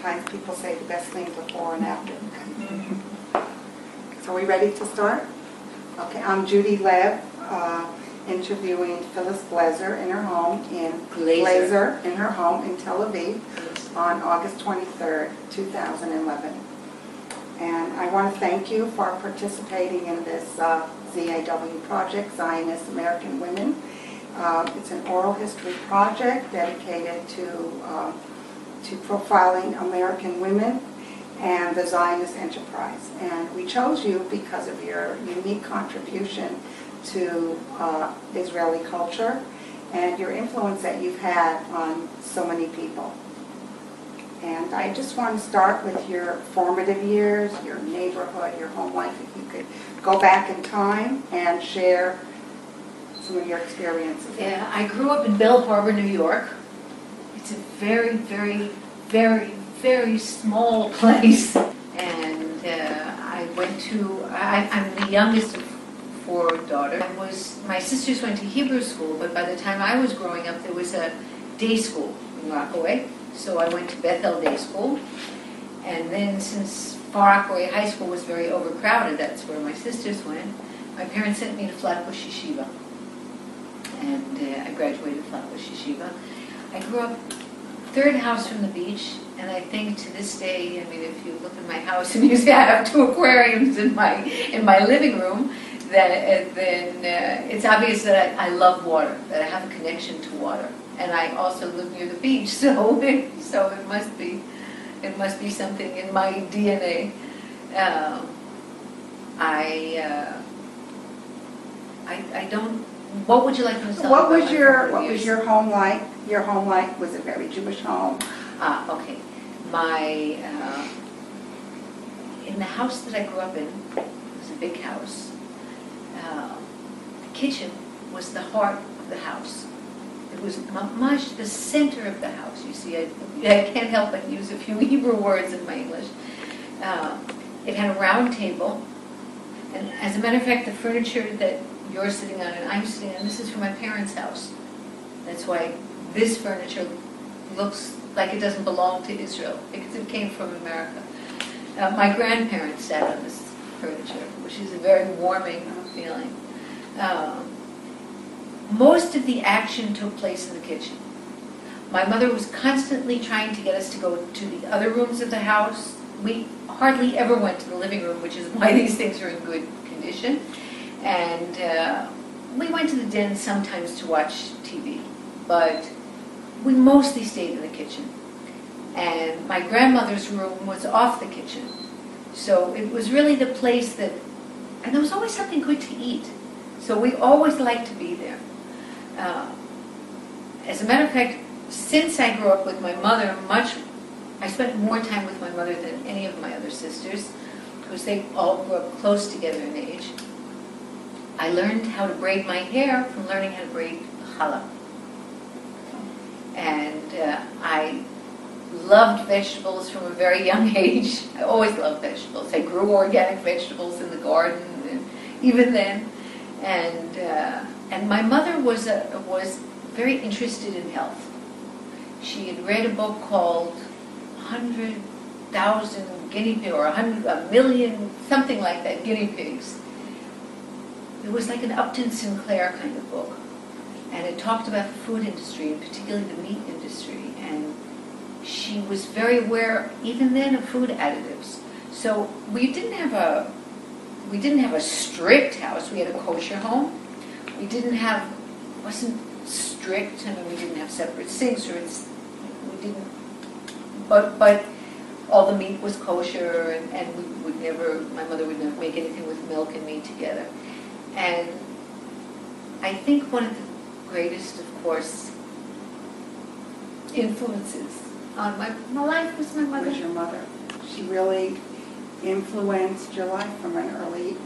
sometimes people say the best thing before and after. So are we ready to start? Okay, I'm Judy Leb, interviewing Phyllis Glazer in her home in Glazer in her home in Tel Aviv on August 23rd, 2011. And I want to thank you for participating in this ZAW project, Zionist American Women. It's an oral history project dedicated to profiling American women and the Zionist enterprise. And we chose you because of your unique contribution to Israeli culture and your influence that you've had on so many people. And I just want to start with your formative years, your neighborhood, your home life. If you could go back in time and share some of your experiences. Yeah, I grew up in Belle Harbor, New York. It's a very, very, very, very small place. And I'm the youngest of 4 daughters. My sisters went to Hebrew school, but by the time I was growing up, there was a day school in Rockaway. So I went to Bethel Day School. And then since Rockaway High School was very overcrowded, that's where my sisters went, my parents sent me to Flatbush Yeshiva. And I graduated Flatbush Yeshiva. I grew up 3rd house from the beach, and I think to this day, I mean, if you look at my house and you see I have 2 aquariums in my living room, then it's obvious that I love water, that I have a connection to water, and I also live near the beach, so it must be something in my DNA. I don't. What would you like to tell? What was your home like? Your home like, was a very Jewish home. Okay. In the house that I grew up in, it was a big house. The kitchen was the heart of the house. It was much the center of the house. You see, I can't help but use a few Hebrew words in my English. It had a round table, and as a matter of fact, the furniture that you're sitting on and I'm sitting on, this is from my parents' house. That's why this furniture looks like it doesn't belong to Israel, because it came from America. My grandparents sat on this furniture, which is a very warming feeling. Most of the action took place in the kitchen. My mother was constantly trying to get us to go to the other rooms of the house. We hardly ever went to the living room, which is why these things are in good condition. And we went to the den sometimes to watch TV, but we mostly stayed in the kitchen. And my grandmother's room was off the kitchen. So it was really the place that, and there was always something good to eat. So we always liked to be there. As a matter of fact, since I grew up with my mother, I spent more time with my mother than any of my other sisters, because they all grew up close together in age. I learned how to braid my hair from learning how to braid challah. And I loved vegetables from a very young age. I always loved vegetables. I grew organic vegetables in the garden, and even then. And my mother was very interested in health. She had read a book called 100,000 guinea pigs, or 1 million, something like that, guinea pigs. It was like an Upton Sinclair kind of book. And it talked about the food industry, and particularly the meat industry. And she was very aware, even then, of food additives. So we didn't have a strict house. We had a kosher home. Wasn't strict. I mean, we didn't have separate sinks, but all the meat was kosher, and my mother would never make anything with milk and meat together. And I think one of the greatest, of course, influences on my life was my mother. Was your mother? She really influenced your life from an early.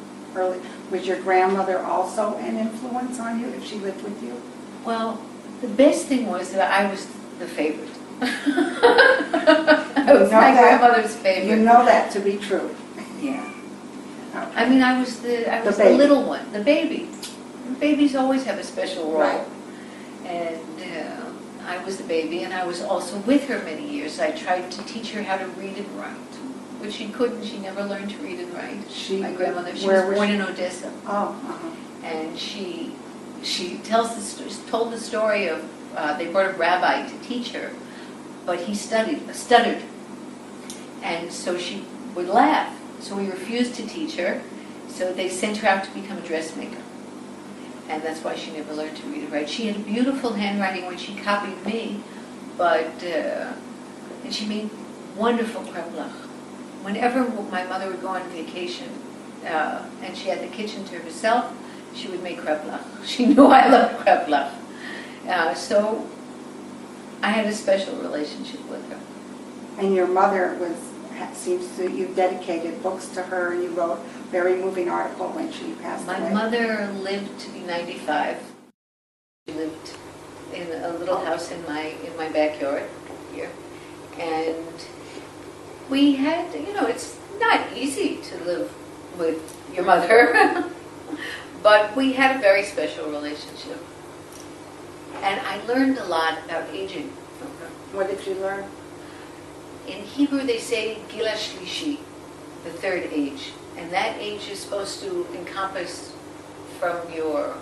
Was your grandmother also an influence on you if she lived with you? Well, the best thing was that I was the favorite. I was my grandmother's favorite. You know that to be true. Yeah. Okay. I mean, I was the little one, the baby. Babies always have a special role. Right. And I was the baby, and I was also with her many years. I tried to teach her how to read and write, which she couldn't. She never learned to read and write. My grandmother, she was born in Odessa. Oh, And she told the story of, they brought a rabbi to teach her, but he stuttered. And so she would laugh. So we refused to teach her. So they sent her out to become a dressmaker. And that's why she never learned to read and write. She had beautiful handwriting when she copied me, and she made wonderful kreplach. Whenever my mother would go on vacation, and she had the kitchen to herself, she would make kreplach. She knew I loved kreplach. So I had a special relationship with her. And your mother seems to, you dedicated books to her, and you wrote a very moving article when she passed away. My mother lived to be 95. She lived in a little house in my backyard here. And we had, it's not easy to live with your mother, but we had a very special relationship. And I learned a lot about aging from her. What did you learn? In Hebrew they say Gila Shlishi, the third age. And that age is supposed to encompass from your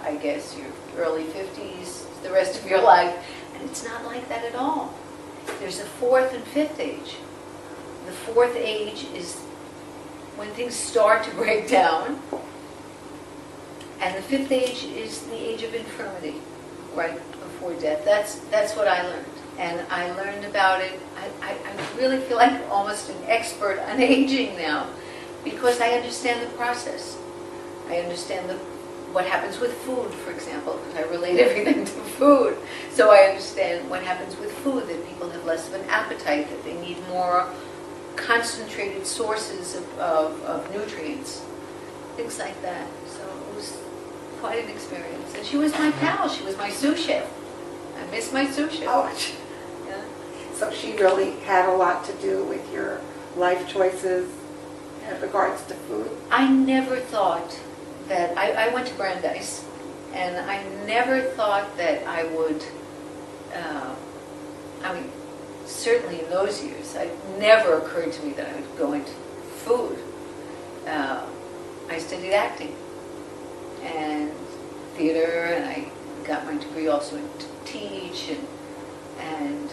early 50s, the rest of your life. And it's not like that at all. There's a fourth and fifth age. The fourth age is when things start to break down. And the fifth age is the age of infirmity, right before death. That's what I learned. And I learned about it. I really feel like almost an expert on aging now, because I understand the process. I understand what happens with food, for example, because I relate everything to food. So I understand what happens with food, that people have less of an appetite, that they need more concentrated sources of nutrients, things like that. So it was quite an experience. And she was my pal. She was my sous chef. I miss my sous chef. Oh, Yeah. so she really had a lot to do with your life choices in regards to food. I never thought that, I went to Brandeis, and I never thought that I would, certainly in those years, it never occurred to me that I would go into food. I studied acting and theater, and I got my degree also in teach, and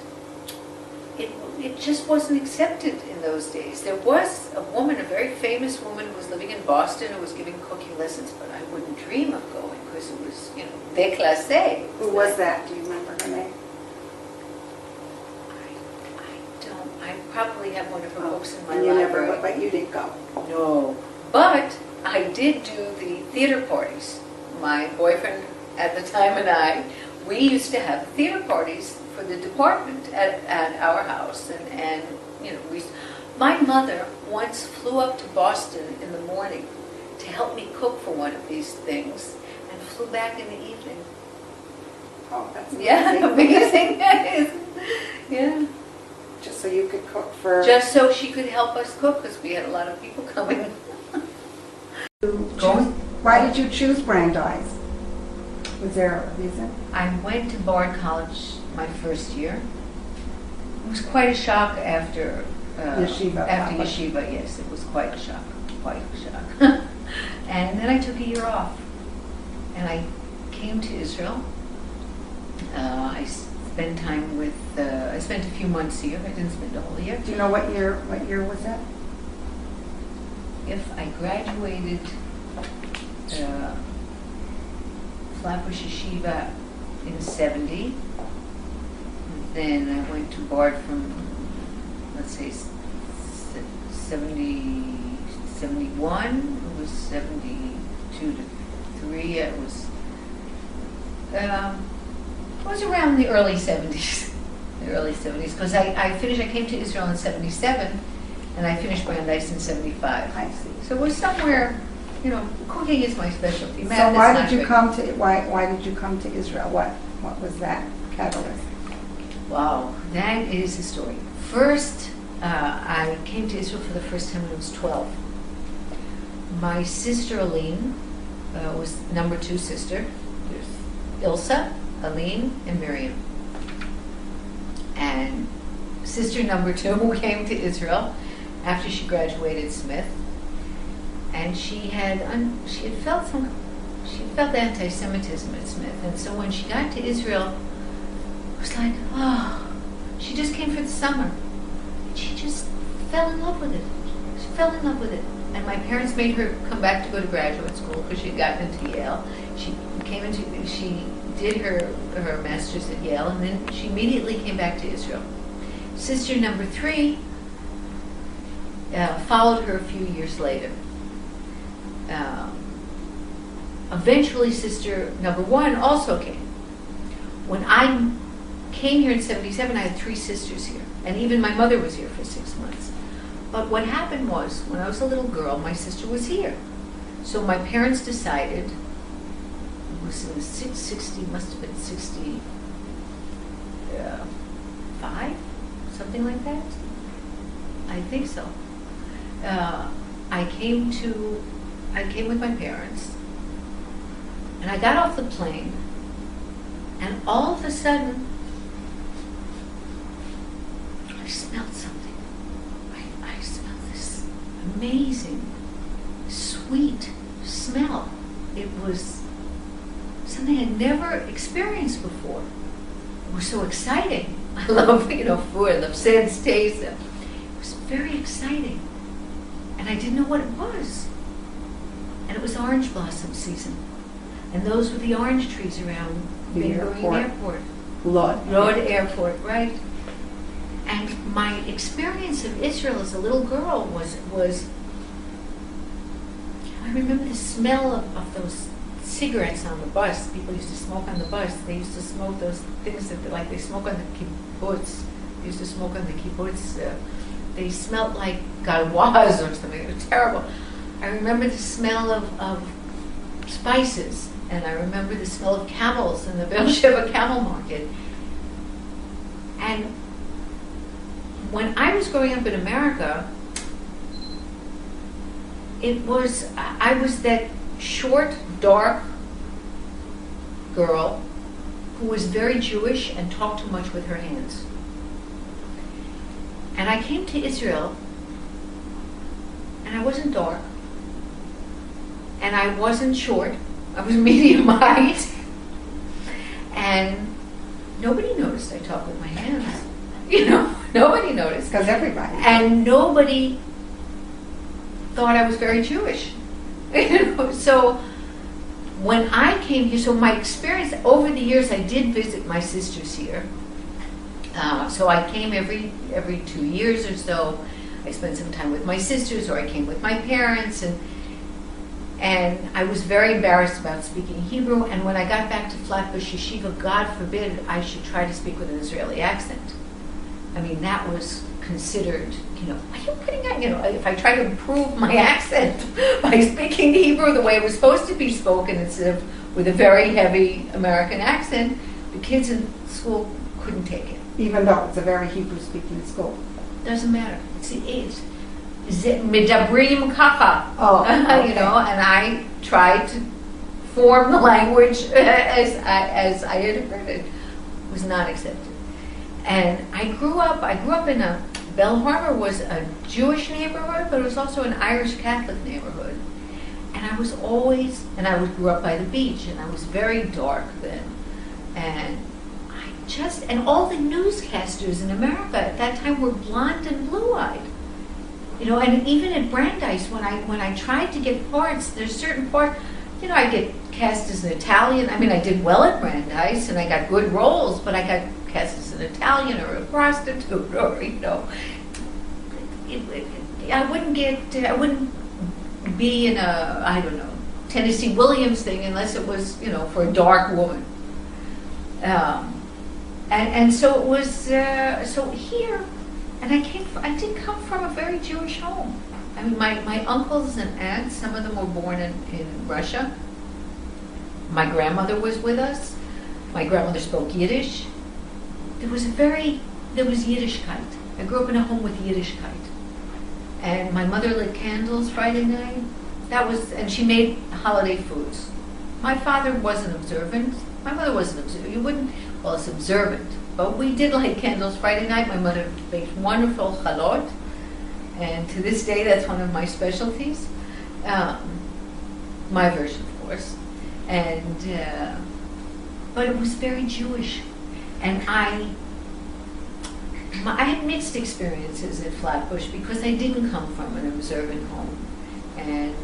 it just wasn't accepted in those days. There was a woman, a very famous woman who was living in Boston, who was giving cooking lessons, but I wouldn't dream of going because it was, déclassé. Who was that? Do you remember her name? I don't. I probably have one of her books in my and you library. never, but you didn't go. No. But I did do the theater parties. My boyfriend at the time and I, we used to have theater parties for the department at our house, and my mother once flew up to Boston in the morning to help me cook for one of these things, and flew back in the evening. Oh, that's amazing. Yeah, amazing. Yeah. Just so you could cook for... Just so she could help us cook, because we had a lot of people coming. Why did you choose Brandeis? Was there a reason? I went to Bard College my first year. It was quite a shock after Yeshiva. After yeshiva, yes, it was quite a shock. And then I took a year off, and I came to Israel. I spent time with. I spent a few months here. I didn't spend a whole year. Do you know what year was that? If I graduated Flatbush Yeshiva in 70, then I went to Bard from, let's say, 71, it was 72 to 3, it was around the early 70s, because I came to Israel in 77, and I finished Brandeis in 75. I see. So it was somewhere, cooking is my specialty. So why did you come to Israel? What was that catalyst? Wow, that is a story. First, I came to Israel for the first time when I was 12. My sister Aline was number 2 sister. There's Ilsa, Aline, and Miriam. And sister number 2 came to Israel after she graduated Smith, and she had felt anti-Semitism at Smith, and so when she got to Israel, it was like, oh, she just came for the summer. She just fell in love with it. She fell in love with it. And my parents made her come back to go to graduate school because she had gotten into Yale. She did her master's at Yale, and then she immediately came back to Israel. Sister number 3 followed her a few years later. Eventually, sister number 1 also came. When I came here in 77, I had 3 sisters here, and even my mother was here for 6 months. But what happened was, when I was a little girl, my sister was here. So my parents decided, it was in the 60, must have been 65, something like that. I think so. I came with my parents, and I got off the plane, and all of a sudden, I smelled something. I smelled this amazing, sweet smell. It was something I'd never experienced before. It was so exciting. I love, food. I love sense, taste. It was very exciting. And I didn't know what it was. And it was orange blossom season. And those were the orange trees around The Airport. Lod Airport, right. And my experience of Israel as a little girl was I remember the smell of those cigarettes on the bus. People used to smoke on the bus. They used to smoke those things that they smoke on the kibbutz. They used to smoke on the kibbutz. They smelled like galwaz or something. It was terrible. I remember the smell of spices, and I remember the smell of camels in the Beersheba camel market. And when I was growing up in America, I was that short, dark girl who was very Jewish and talked too much with her hands. And I came to Israel, and I wasn't dark, and I wasn't short. I was medium height, and nobody noticed I talked with my hands. Nobody noticed. Because everybody. And nobody thought I was very Jewish. So when I came here, so my experience over the years, I did visit my sisters here. So I came every 2 years or so. I spent some time with my sisters, or I came with my parents, and I was very embarrassed about speaking Hebrew. And when I got back to Flatbush Yeshiva, God forbid I should try to speak with an Israeli accent. I mean, that was considered, are you putting on, if I try to improve my accent by speaking Hebrew the way it was supposed to be spoken instead of with a very heavy American accent, the kids in school couldn't take it. Even though it's a very Hebrew-speaking school. Doesn't matter. It's medabrim kacha. Oh, okay. And I tried to form the language as I had heard it. It was not accepted. And I grew up in Bell Harbor was a Jewish neighborhood, but it was also an Irish Catholic neighborhood. And I grew up by the beach, and I was very dark then. And and all the newscasters in America at that time were blonde and blue-eyed. And even at Brandeis, when I tried to get parts, there's certain parts, I get cast as an Italian. I mean, I did well at Brandeis, and I got good roles, but I got cast as an Italian or a prostitute, or I wouldn't be in a Tennessee Williams thing unless it was for a dark woman. And so it was so here, and I did come from a very Jewish home. I mean, my uncles and aunts, some of them were born in Russia. My grandmother was with us. My grandmother spoke Yiddish. There was Yiddishkeit. I grew up in a home with Yiddishkeit. And my mother lit candles Friday night. And she made holiday foods. My father wasn't observant. My mother wasn't observant. It's observant. But we did light candles Friday night. My mother baked wonderful chalot, and to this day, that's one of my specialties. My version, of course. And but it was very Jewish, and I had mixed experiences at Flatbush because I didn't come from an observant home, and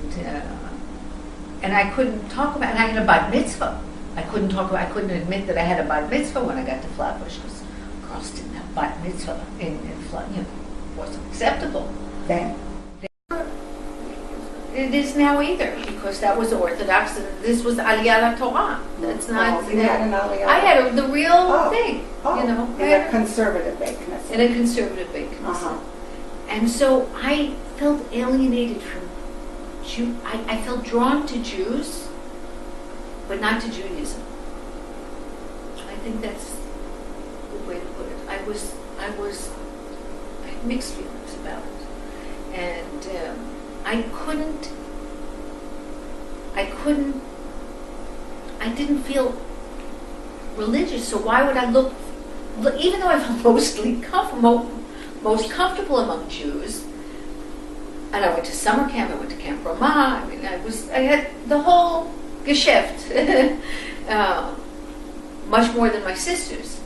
I couldn't talk about. And I had a bat mitzvah. I couldn't admit that I had a bat mitzvah when I got to Flatbush because girls didn't have bat mitzvah in Flatbush. It wasn't acceptable Then. It is now either, because that was Orthodox and this was Aliyah Torah. That's not. You had an Aliyah. I had the real thing, you know. In a conservative bakeness. In a conservative bakeness. And so I felt alienated from I felt drawn to Jews, but not to Judaism. I think that's a good way to put it. I had mixed feelings about it. And I didn't feel religious, so why would I look, even though I felt most comfortable among Jews, and I went to summer camp, I went to Camp Ramah, I had the whole geschäft, much more than my sisters,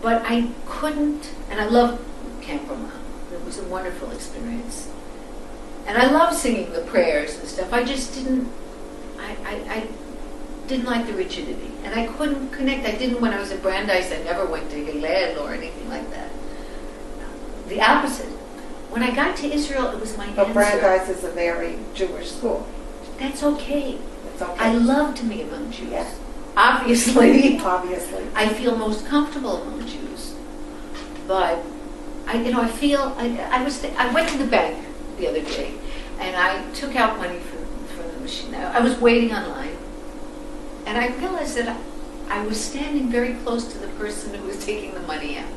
but I couldn't, and I loved Camp Ramah. It was a wonderful experience. And I love singing the prayers and stuff. I just didn't, I didn't like the rigidity. And I couldn't connect. I didn't, when I was at Brandeis, I never went to Hillel or anything like that. The opposite. When I got to Israel, it was my answer. But Brandeis is a very Jewish school. That's okay. It's okay. I love to be among Jews. Yeah. Obviously. Obviously. I feel most comfortable among Jews. But, I went to the bank the other day, and I took out money from the machine. I was waiting online, and I realized that I was standing very close to the person who was taking the money out.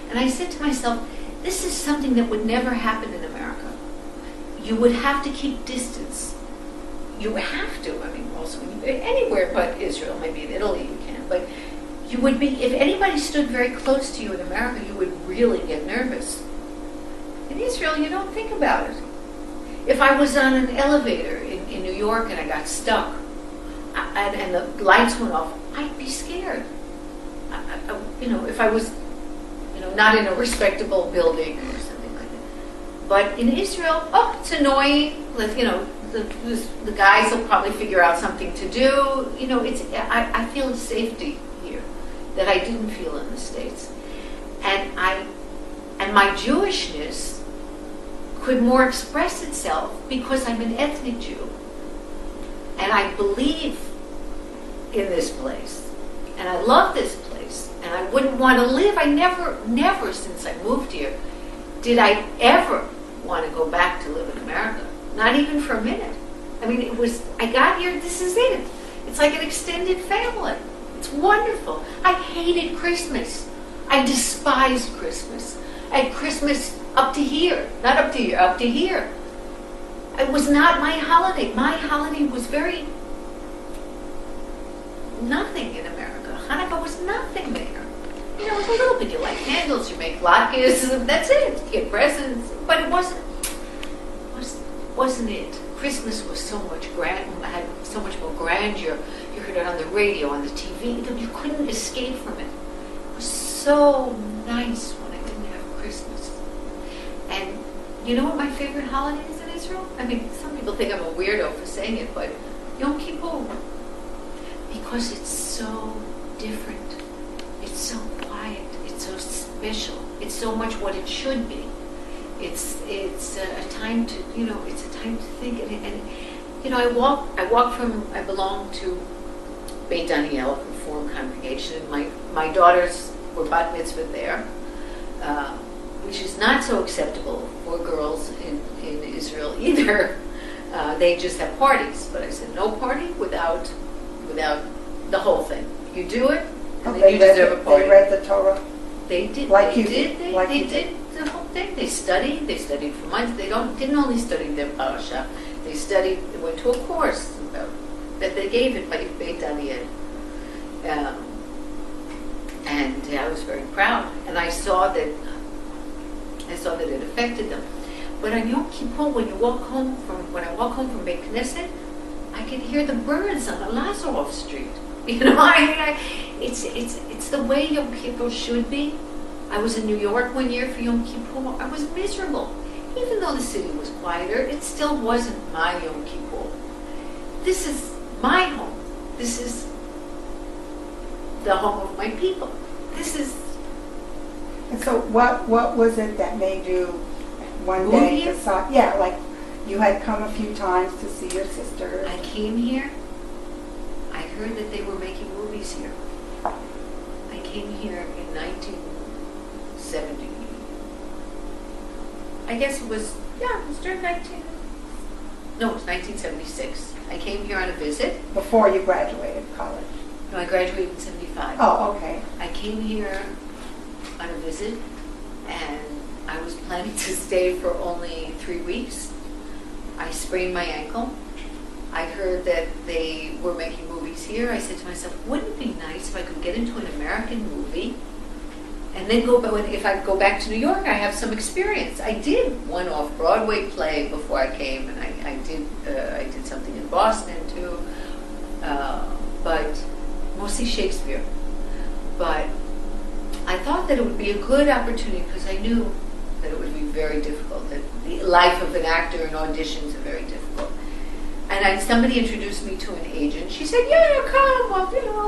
And I said to myself, this is something that would never happen in America. You would have to keep distance. You have to. Also anywhere but Israel. Maybe in Italy you can, but you would be. If anybody stood very close to you in America, you would really get nervous. In Israel, you don't think about it. If I was on an elevator in New York and I got stuck and the lights went off, I'd be scared. If I was, not in a respectable building or something like that. But in Israel, it's annoying. The guys will probably figure out something to do. I feel a safety here that I didn't feel in the States. And my Jewishness could more express itself because I'm an ethnic Jew. And I believe in this place. And I love this place. And I wouldn't want to live. I never since I moved here, did I ever want to go back to live in America. Not even for a minute. I got here, this is it. It's like an extended family. It's wonderful. I hated Christmas. I despised Christmas. I had Christmas up to here. Not up to here, up to here. It was not my holiday. My holiday was very nothing in America. Hanukkah was nothing there. It was a little bit. You light candles, you make latkes, that's it. You get presents. But it wasn't it. Christmas was so much had so much more grandeur. You heard it on the radio, on the TV. You couldn't escape from it. It was so nice when I didn't have Christmas. And you know what my favorite holiday is in Israel? Some people think I'm a weirdo for saying it, but Yom Kippur. Because it's so different. It's so quiet. It's so special. It's so much what it should be. It's a time to it's a time to think and I belong to Beit Daniel Reform congregation, and my daughters were bat mitzvah there, which is not so acceptable for girls in Israel either. They just have parties, but I said no party without the whole thing. You do it, and then you deserve a party. They read the Torah. They did. Like they you did. did. Like They you did the whole thing. They studied. They studied for months. They didn't only study their parasha. They studied. They went to a course that they gave it by Beit Daniel. And I was very proud. And I saw that it affected them. But on Yom Kippur, when I walk home from Beit Knesset, I can hear the birds on the Lazarov Street. You know, it's the way Yom Kippur should be. I was in New York one year for Yom Kippur. I was miserable. Even though the city was quieter, it still wasn't my Yom Kippur. This is my home. This is the home of my people. This is... And so what was it that made you one Move day here? decide? Yeah, like you had come a few times to see your sister. I came here. I heard that they were making movies here. I came here in 1970. I guess it was during it was 1976. I came here on a visit. Before you graduated college. No, I graduated in 75. Oh, okay. I came here on a visit, and I was planning to stay for only 3 weeks. I sprained my ankle. I heard that they were making movies here. I said to myself, wouldn't it be nice if I could get into an American movie and then if I go back to New York, I have some experience. I did one off-Broadway play before I came, and I did something in Boston too, but mostly Shakespeare. But I thought that it would be a good opportunity because I knew that it would be very difficult, that the life of an actor and auditions are very difficult. And somebody introduced me to an agent. She said, yeah, come,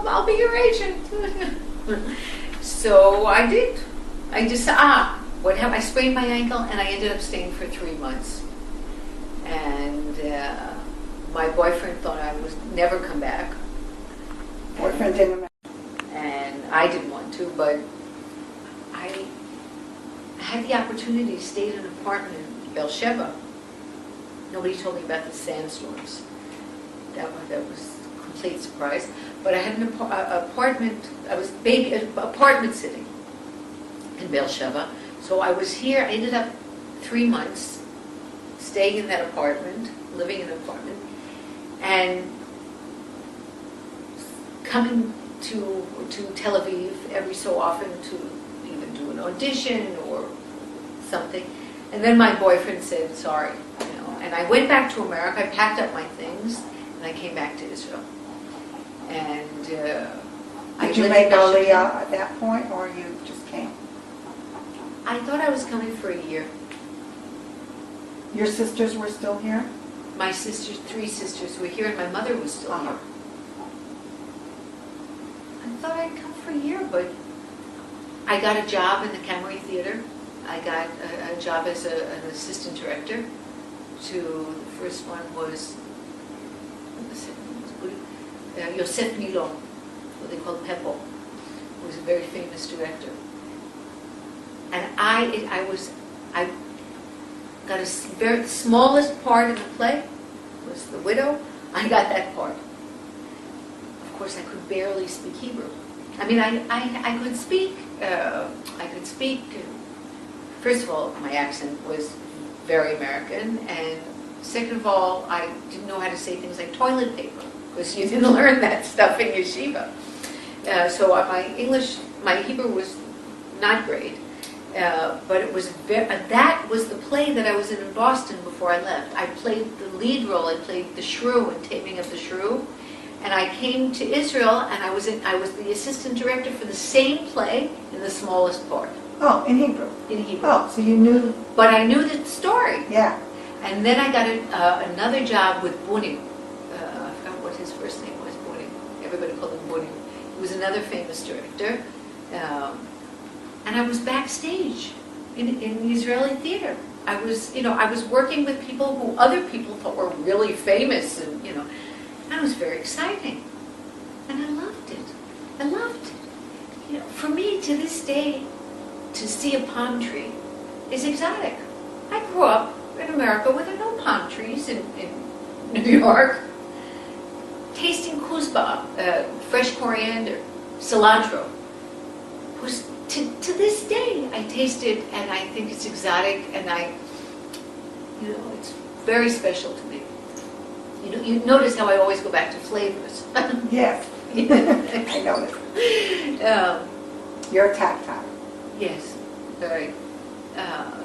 I'll be your agent. So I did. I sprained my ankle, and I ended up staying for 3 months. And my boyfriend thought I would never come back. Boyfriend didn't. And I didn't want to, but I had the opportunity to stay in an apartment in Beersheba. Nobody told me about the sandstorms. That was a complete surprise. But I had an apartment. I was apartment sitting in Beersheba. So I was here. I ended up 3 months staying in that apartment, living in an apartment, and coming to Tel Aviv every so often to even do an audition or something. And then my boyfriend said, sorry, and I went back to America. I packed up my things, and I came back to Israel. And Did you make Aliyah at that point, or you just came? I thought I was coming for a year. Your sisters were still here? My sisters, 3 sisters were here, and my mother was still here. I thought I'd come for a year, but I got a job in the Camry Theater. I got a job as an assistant director. The first one was Yosef Milon, what they called Peppo, who was a very famous director. And I got a very smallest part in the play, was the widow. I got that part. Of course, I could barely speak Hebrew. I mean, I could speak. First of all, my accent was very American, and second of all, I didn't know how to say things like toilet paper, because you didn't learn that stuff in yeshiva. So my Hebrew was not great, but it was that was the play that I was in Boston before I left. I played the lead role. I played the shrew in Taming of the Shrew, and I came to Israel, and I was the assistant director for the same play in the smallest part. Oh, in Hebrew. In Hebrew. Oh, so you knew. But I knew the story. Yeah. And then I got another job with Bunim. I forgot what his first name was, Bunim. Everybody called him Bunim. He was another famous director. And I was backstage in the Israeli theater. I was working with people who other people thought were really famous, and that was very exciting. And I loved it. I loved it. For me, to this day, to see a palm tree is exotic. I grew up in America where there are no palm trees in New York. Tasting kuzba, fresh coriander, cilantro, was to this day I taste it, and I think it's exotic, and it's very special to me. You notice how I always go back to flavors. Yes. I noticed. You're tactile. Yes, very.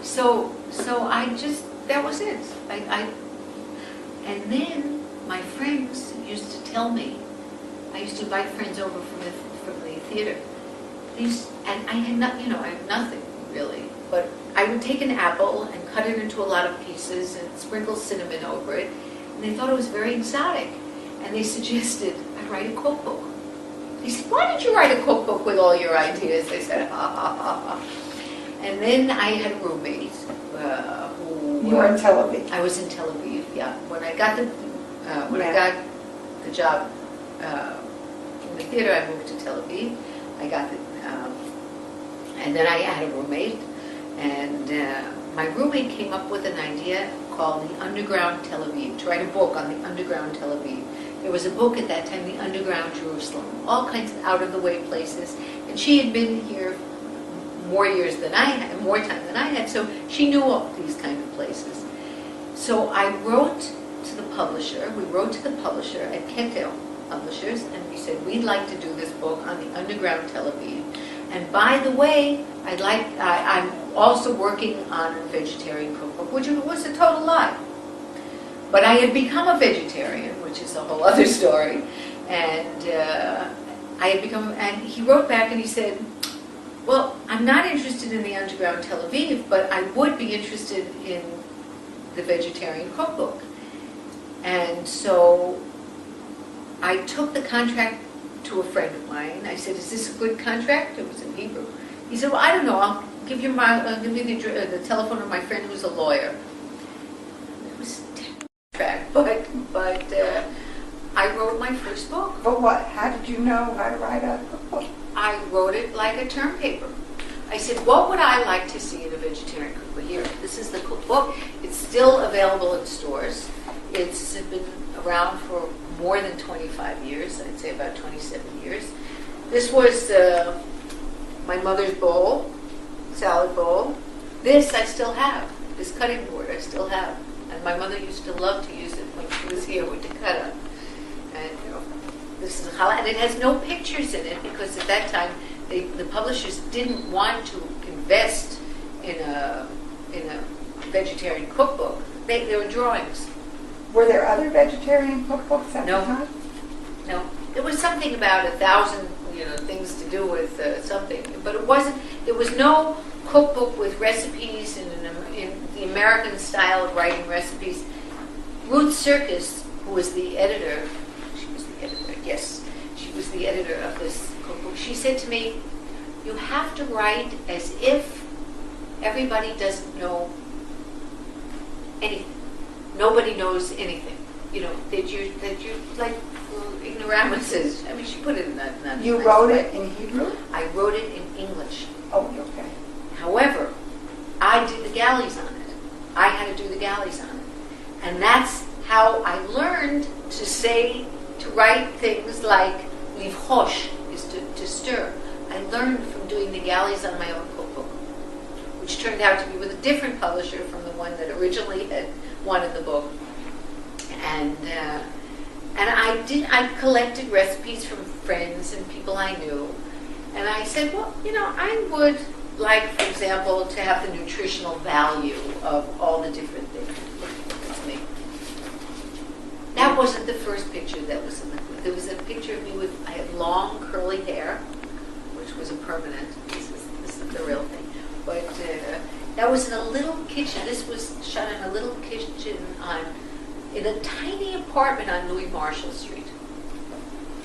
So I just, that was it. And then my friends used to tell me, I used to invite friends over from the theater. And I had not, I had nothing really, but I would take an apple and cut it into a lot of pieces and sprinkle cinnamon over it, and they thought it was very exotic, and they suggested I write a cookbook. They said, "Why did you write a cookbook with all your ideas?" I said, "Ha ha ha ha." And then I had a roommate who. You were in Tel Aviv. I was in Tel Aviv. Yeah. When I got I got the job in the theater, I moved to Tel Aviv. And then I had a roommate, and my roommate came up with an idea called the Underground Tel Aviv, to write a book on the Underground Tel Aviv. There was a book at that time, the Underground Jerusalem, all kinds of out-of-the-way places, and she had been here more years than I had, more time than I had, so she knew all these kind of places. So I wrote to the publisher, we wrote to the publisher at Ketel Publishers, and we said, we'd like to do this book on the Underground Tel Aviv. And by the way, I'm also working on a vegetarian cookbook, which was a total lie. But I had become a vegetarian, which is a whole other story. And and he wrote back and he said, well, I'm not interested in the Underground Tel Aviv, but I would be interested in the vegetarian cookbook. And so I took the contract to a friend of mine. I said, "Is this a good contract?" It was in Hebrew. He said, "Well, I don't know. I'll give you the telephone of my friend who's a lawyer." It was a terrible contract, but I wrote my first book. But what? How did you know how to write a cookbook? I wrote it like a term paper. I said, "What would I like to see in a vegetarian cookbook?" Here, this is the cookbook. It's still available in stores. It's been around for more than 25 years, I'd say about 27 years. This was my mother's bowl, salad bowl. This I still have. This cutting board I still have. And my mother used to love to use it when she was here with the cut on. And this is challah, and it has no pictures in it because at that time the publishers didn't want to invest in a vegetarian cookbook. They were drawings. Were there other vegetarian cookbooks at No. the time? No, there was something about 1,000, things to do with something, but it wasn't. There was no cookbook with recipes in the American style of writing recipes. Ruth Serkis, who was the editor, she was the editor of this cookbook. She said to me, "You have to write as if everybody doesn't know anything. Nobody knows anything. That you're like ignoramuses." I mean, she put it in that. You wrote it in Hebrew? I wrote it in English. Oh, okay. However, I did the galleys on it. I had to do the galleys on it. And that's how I learned to write things like livchosh, is to stir. I learned from doing the galleys on my own cookbook, which turned out to be with a different publisher from the one that originally had wanted the book. And I collected recipes from friends and people I knew. And I said, well, I would like, for example, to have the nutritional value of all the different things. That's me. That wasn't the first picture that was in the book. There was a picture of me I had long curly hair, which was a permanent. This is the real thing. But that was in a little kitchen. This was shot in a little kitchen in a tiny apartment on Louis Marshall Street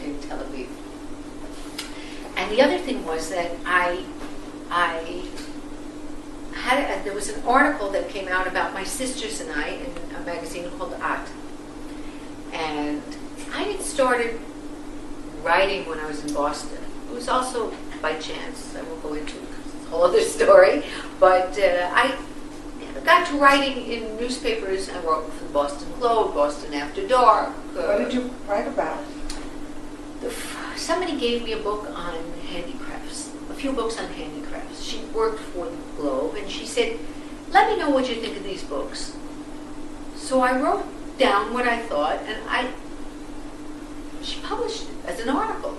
in Tel Aviv. And the other thing was that there was an article that came out about my sisters and I in a magazine called At. And I had started writing when I was in Boston. It was also by chance. I won't go into it because it's a whole other story. But I got to writing in newspapers. I wrote for the Boston Globe, Boston After Dark. What did you write about? Somebody gave me a book on handicrafts, a few books on handicrafts. She worked for the Globe, and she said, "Let me know what you think of these books." So I wrote down what I thought, and she published it as an article.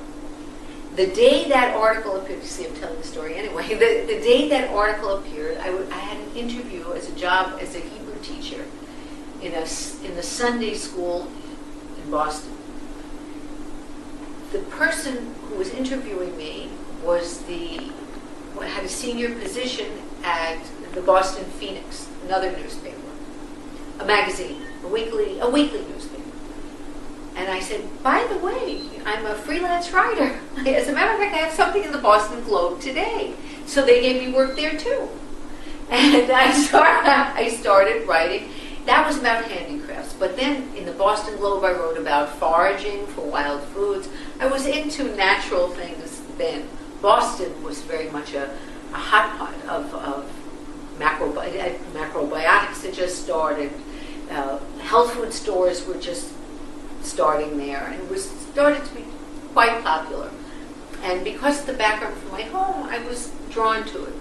The day that article appeared, you see I'm telling the story anyway, the day that article appeared, I had an interview as a job as a Hebrew teacher in the Sunday school in Boston. The person who was interviewing me had a senior position at the Boston Phoenix, another newspaper, a magazine, a weekly newspaper. And I said, by the way, I'm a freelance writer. As a matter of fact, I have something in the Boston Globe today. So they gave me work there too. And I started writing. That was about handicrafts. But then in the Boston Globe, I wrote about foraging for wild foods. I was into natural things then. Boston was very much a hot pot of macrobiotics had just started. Health food stores were just starting there, and it was started to be quite popular. And because of the background from my home, I was drawn to it.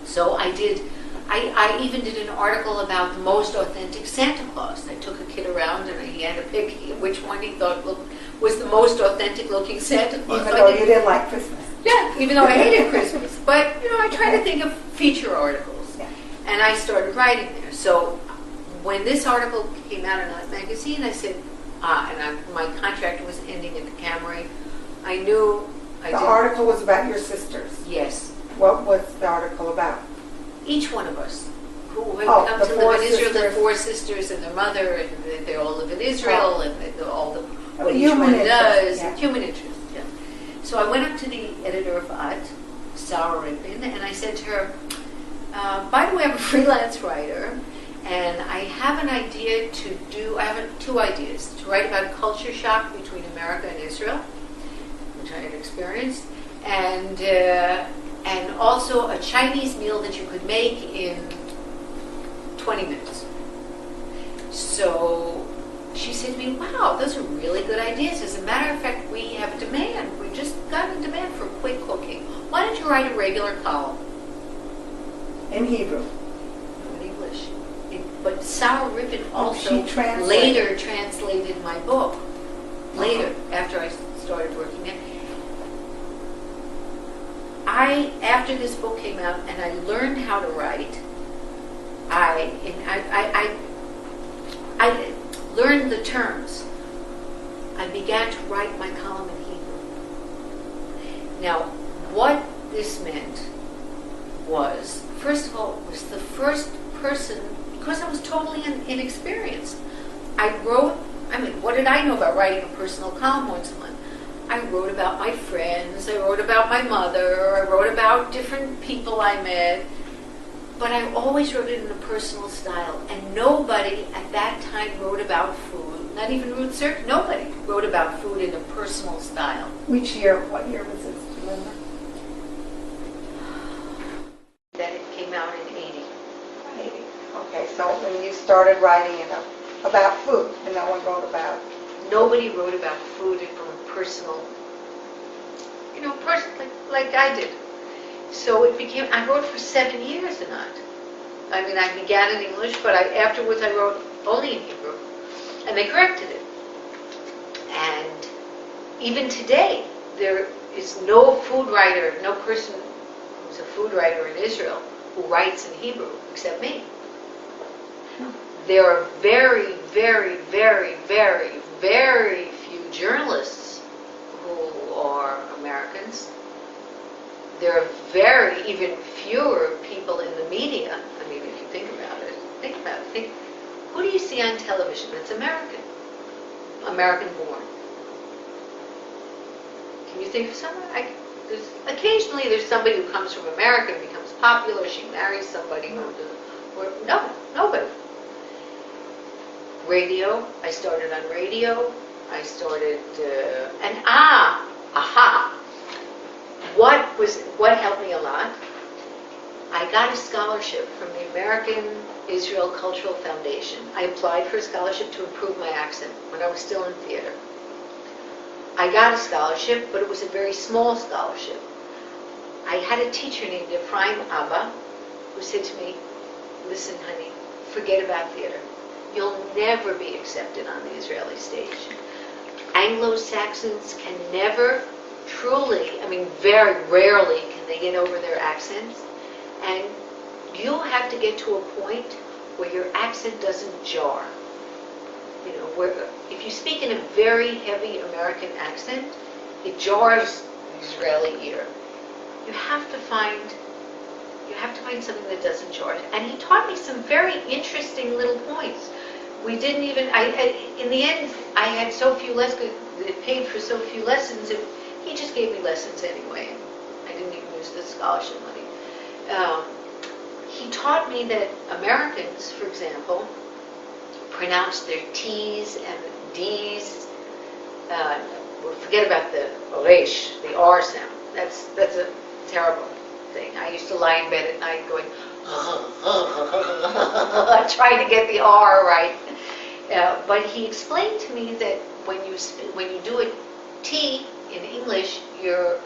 So I even did an article about the most authentic Santa Claus. I took a kid around and he had to pick which one he thought was the most authentic looking Santa Claus. Even though you didn't like Christmas. Yeah, even though I hated Christmas. But, I try to think of feature articles. Yeah. And I started writing there. So when this article came out in that magazine, I said, my contract was ending at the Camry. I knew The article was about your sisters. Yes. What was the article about? Each one of us who had come the to four live in Israel, the sisters. 4 sisters and their mother, and they all live in Israel, and all the what each Human one interest, does, yeah. human interest. Yeah. So I went up to the editor of Art, Sarah Rippin, and I said to her, by the way, I'm a freelance writer, and I have an idea I have 2 ideas, to write about culture shock between America and Israel, which I had experienced, and also a Chinese meal that you could make in 20 minutes. So she said to me, wow, those are really good ideas. As a matter of fact, we have a demand. We just got a demand for quick cooking. Why don't you write a regular column? In Hebrew. No, in English. But Sarah Rippin also she translated. later translated my book. Later, after I started working there. After this book came out and I learned how to write, I learned the terms. I began to write my column in Hebrew. Now, what this meant was, first of all, was the first person, because I was totally inexperienced. What did I know about writing a personal column once a month? I wrote about my friends, I wrote about my mother, I wrote about different people I met, but I always wrote it in a personal style. And nobody at that time wrote about food, not even Ruth Sirk, nobody wrote about food in a personal style. Which year? What year was this? Do you remember? That it came out in 80. 80. Okay, so when you started writing it about food, and no one wrote about. Nobody wrote about food from a personal, like I did. So it became, I wrote for 7 years in art. I began in English, but afterwards I wrote only in Hebrew. And they corrected it. And even today, there is no food writer, no person who's a food writer in Israel who writes in Hebrew except me. There are very, very, very, very, very few journalists who are Americans. There are even fewer people in the media. If you think about it. Who do you see on television that's American? American born. Can you think of someone? Occasionally there's somebody who comes from America and becomes popular. She marries somebody no, nobody. Radio. I started on radio. I started, what helped me a lot? I got a scholarship from the American Israel Cultural Foundation. I applied for a scholarship to improve my accent when I was still in theater. I got a scholarship, but it was a very small scholarship. I had a teacher named Ephraim Abba who said to me, listen, honey, forget about theater. You'll never be accepted on the Israeli stage. Anglo-Saxons can never truly, I mean, very rarely can they get over their accents. And you have to get to a point where your accent doesn't jar. You know, where if you speak in a very heavy American accent, it jars the Israeli ear. You have to find something that doesn't jar. And he taught me some very interesting little points. We didn't even, in the end, I had so few lessons, paid for so few lessons, he just gave me lessons anyway. I didn't even use the scholarship money. He taught me that Americans, for example, pronounce their T's and D's. Forget about the resh, the R sound. That's a terrible thing. I used to lie in bed at night going, trying to get the R right. But he explained to me that when you do a T in English, your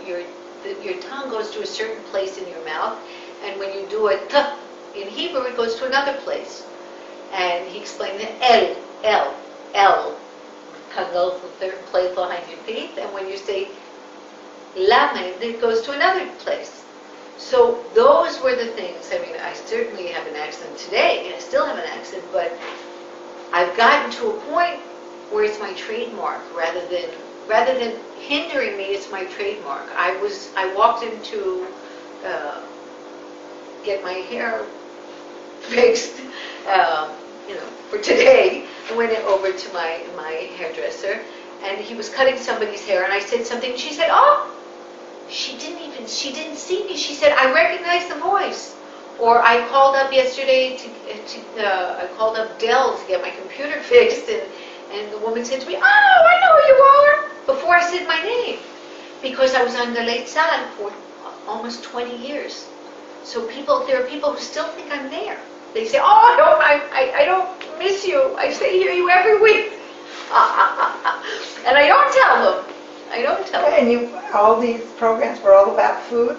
tongue goes to a certain place in your mouth, and when you do a T in Hebrew, it goes to another place. And he explained that L tongue goes to a certain place behind your teeth, and when you say Lamed, it goes to another place. So those were the things. I mean, I certainly have an accent today. I still have an accent, but I've gotten to a point where it's my trademark rather than hindering me. It's my trademark. I walked in to get my hair fixed, for today. I went over to my hairdresser, and he was cutting somebody's hair, and I said something. She said, "Oh." She didn't see me. She said, "I recognize the voice." Or I called up yesterday I called up Dell to get my computer fixed, and the woman said to me, "Oh, I know who you are," before I said my name, because I was on the Late Tzad for almost 20 years. So there are people who still think I'm there. They say, "Oh, I don't miss you. I hear you every week," and I don't tell them. And all these programs were all about food?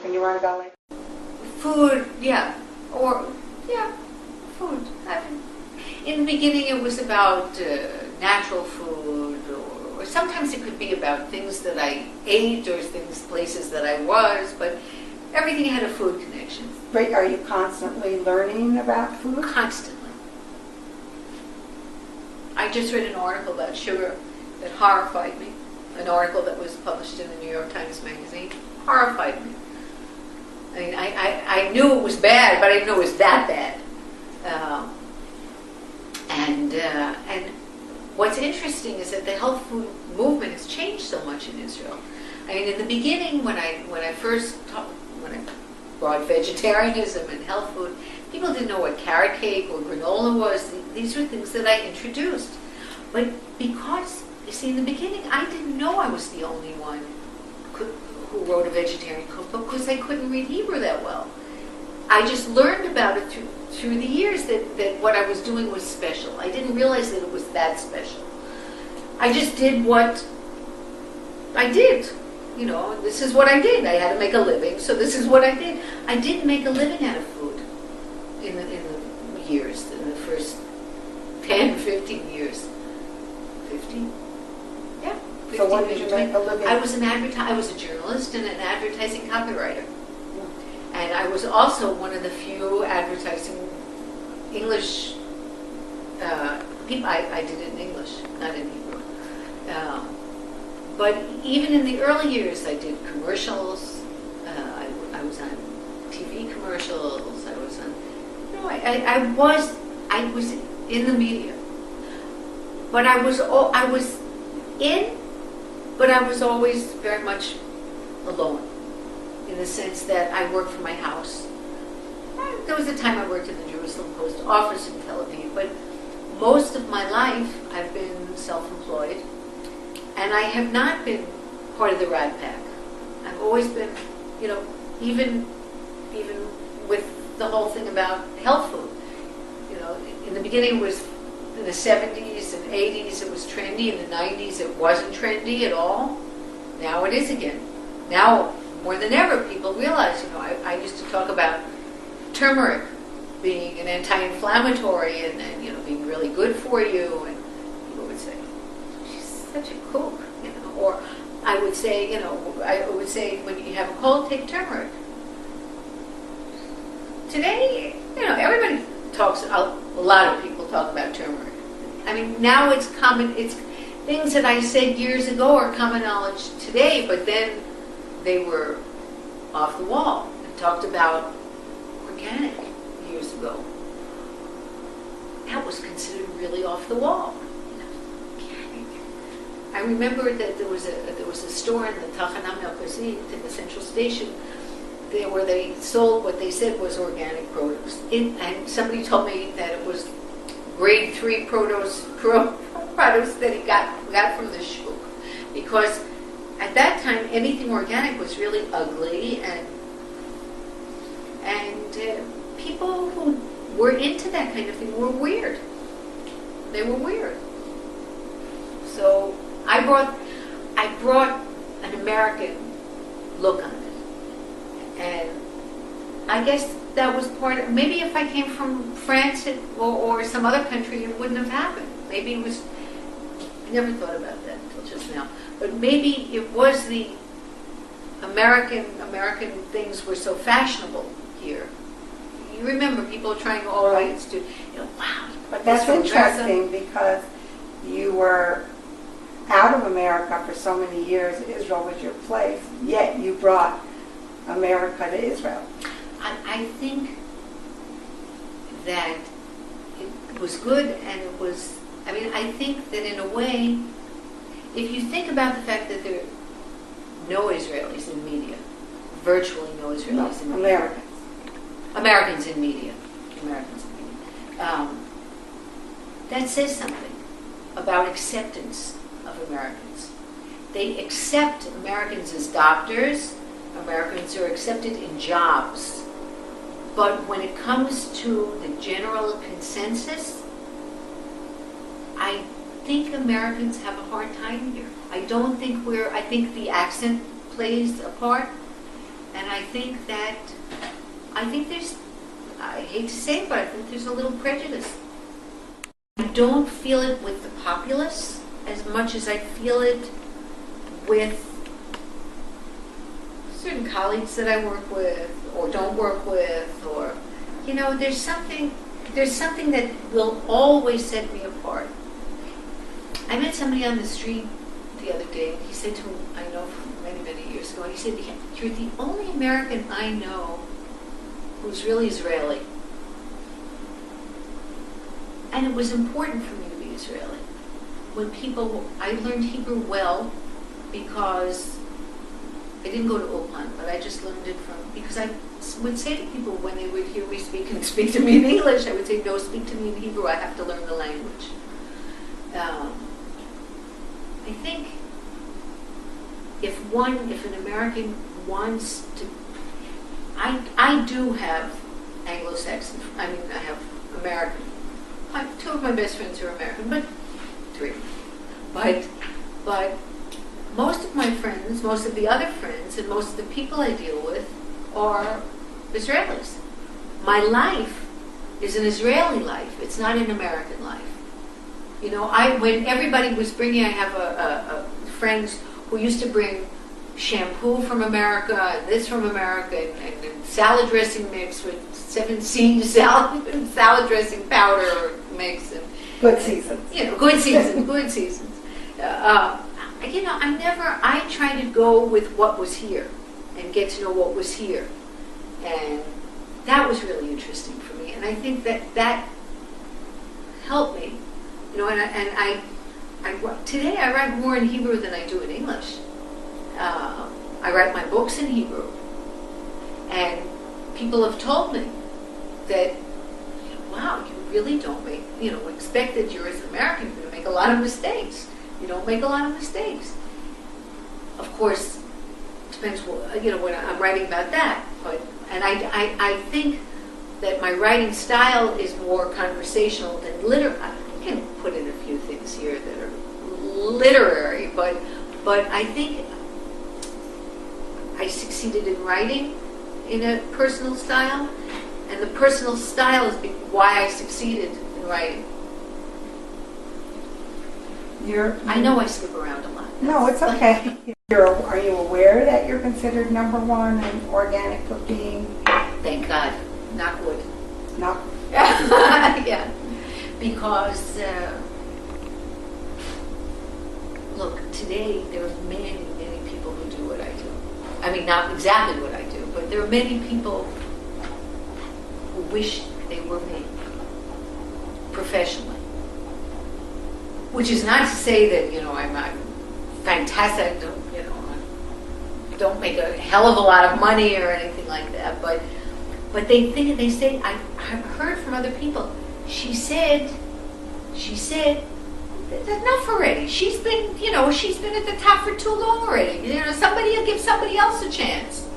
When you were in ballet? Food, yeah. Food. In the beginning it was about natural food, or sometimes it could be about things that I ate or places that I was, but everything had a food connection. Right, are you constantly learning about food? Constantly. I just read an article about sugar that horrified me. An article that was published in the New York Times Magazine horrified me. I mean, I knew it was bad, but I didn't know it was that bad. And what's interesting is that the health food movement has changed so much in Israel. I mean, in the beginning, when I brought vegetarianism and health food, people didn't know what carrot cake or granola was. These were things that I introduced. But because, you see, in the beginning, I didn't know I was the only one who wrote a vegetarian cookbook because I couldn't read Hebrew that well. I just learned about it through the years that what I was doing was special. I didn't realize that it was that special. I just did what I did. This is what I did. I had to make a living, so this is what I did. I didn't make a living out of food in the first 10, 15 years. 15? Yeah. 15, so what did you make a living? I was a journalist and an advertising copywriter. And I was also one of the few advertising English people. I did it in English, not in Hebrew. But even in the early years, I did commercials. I was on TV commercials. I was on. I was in the media. But I was in, but I was always very much alone, in the sense that I worked from my house. There was a time I worked in the Jerusalem Post office in Tel Aviv, but most of my life I've been self-employed, and I have not been part of the Rat Pack. I've always been, even with the whole thing about health food. In the beginning it was in the 70s and 80s it was trendy. In the 90s it wasn't trendy at all. Now it is again. Now, more than ever, people realize, I used to talk about turmeric being an anti-inflammatory and being really good for you, and people would say, "She's such a kook, Or I would say, I would say when you have a cold, take turmeric. Today, everybody talks, a lot of people talk about turmeric. I mean, now it's common, it's things that I said years ago are common knowledge today, but then they were off the wall. I talked about organic years ago. That was considered really off the wall. Organic. I remember that there was a store in the Tachanam Merkazit, in the Central Station, where they sold what they said was organic produce. And somebody told me that it was grade 3 produce that he got from the shuk. Because at that time, anything organic was really ugly, and people who were into that kind of thing were weird. They were weird. So I brought an American look on it. And I guess that was part of, maybe if I came from France or some other country, it wouldn't have happened. Maybe it was, I never thought about that until just now. But maybe it was the American things were so fashionable here. You remember people trying all rights to, wow. But that's interesting because you were out of America for so many years. Israel was your place, yet you brought America to Israel. I think that it was good, and it was, I think that in a way, if you think about the fact that there are no Israelis in media, virtually no Israelis in media. Americans in media. That says something about acceptance of Americans. They accept Americans as doctors. Americans are accepted in jobs. But when it comes to the general consensus, I think Americans have a hard time here. I think the accent plays a part. And I think there's, I hate to say it, but I think there's a little prejudice. I don't feel it with the populace as much as I feel it with certain colleagues that I work with or don't work with, or, there's something that will always set me apart. I met somebody on the street the other day, and he said to me, I know from many, many years ago, he said, "You're the only American I know who's really Israeli." And it was important for me to be Israeli. I learned Hebrew well because I didn't go to Ulpan, but I just learned it because I would say to people when they would hear me speak and speak to me in English, I would say, "No, speak to me in Hebrew, I have to learn the language." I think if an American wants to, I do have Anglo-Saxon, I have American. Two of my best friends are American, but 3. But most of my friends, most of the other friends, and most of the people I deal with are Israelis. My life is an Israeli life. It's not an American life. When everybody was bringing, I have a friends who used to bring shampoo from America, and this from America, and salad dressing mix with 7 C's salad dressing powder mix. Good seasons. Good seasons. I try to go with what was here and get to know what was here. And that was really interesting for me. And I think that helped me. Today I write more in Hebrew than I do in English. I write my books in Hebrew. And people have told me that, wow, you really don't expect that you're as an American, you're going to make a lot of mistakes. You don't make a lot of mistakes. Of course, it depends when I'm writing about that. And I think that my writing style is more conversational than literary. I can put in a few things here that are literary, but I think I succeeded in writing in a personal style, and the personal style is why I succeeded in writing. I know I slip around a lot. No, it's okay. Are you aware that you're considered number one in organic cooking? Thank God. Knock wood. No. Yeah. Because, look, today there are many, many people who do what I do. I mean, not exactly what I do, but there are many people who wish they were me professionally. Which is not to say that, I'm fantastic, don't make a hell of a lot of money or anything like that, but they say, I've heard from other people, she said, that's enough already. She's been at the top for too long already. Somebody will give somebody else a chance.